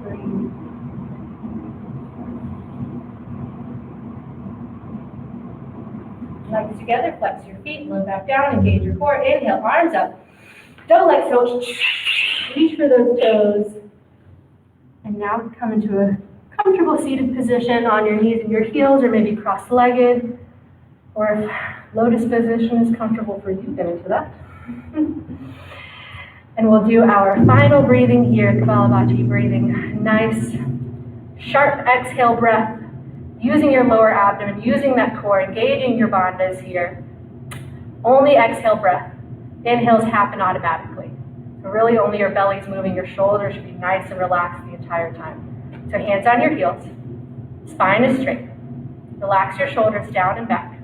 Breathe. Legs together, flex your feet, low back down, engage your core. Inhale, arms up. Double exhale. Reach for those toes. And now come into a comfortable seated position on your knees and your heels, or maybe cross-legged. Or if lotus position is comfortable for you, get into that. And we'll do our final breathing here, Kapalabhati breathing. Nice, sharp exhale breath. Using your lower abdomen, using that core, engaging your bandhas here. Only exhale breath. Inhales happen automatically. So really only your belly's moving, your shoulders should be nice and relaxed the entire time. So hands on your heels, spine is straight. Relax your shoulders down and back.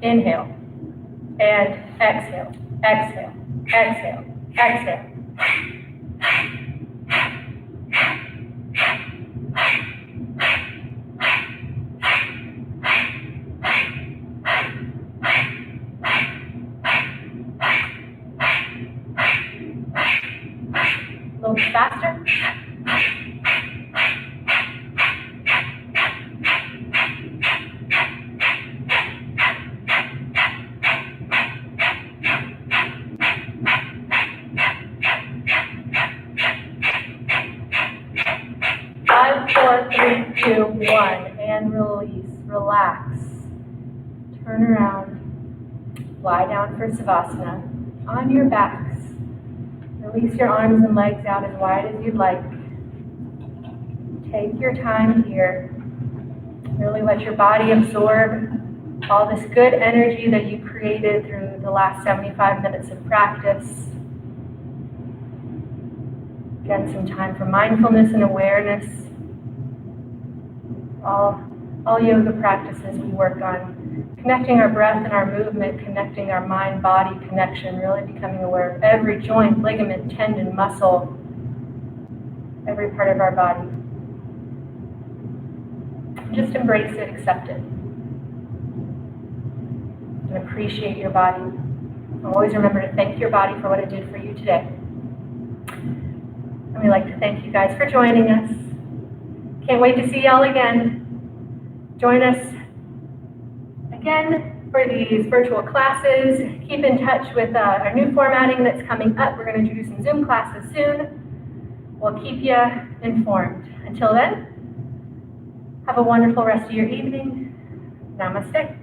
Inhale, and exhale, exhale, exhale, exhale. A little bit faster. 5, 4, 3, 2, 1, and release. Relax. Turn around. Lie down for Savasana. On your backs. Release your arms and legs out as wide as you'd like. Take your time here. Really let your body absorb all this good energy that you created through the last 75 minutes of practice. Again, some time for mindfulness and awareness. All yoga practices we work on connecting our breath and our movement, connecting our mind-body connection, really becoming aware of every joint, ligament, tendon, muscle, every part of our body. Just embrace it, accept it, and appreciate your body. Always remember to thank your body for what it did for you today. And we'd like to thank you guys for joining us. Can't wait to see y'all again. Join us again for these virtual classes. Keep in touch with our new formatting that's coming up. We're going to do some Zoom classes soon. We'll keep you informed. Until then, have a wonderful rest of your evening. Namaste.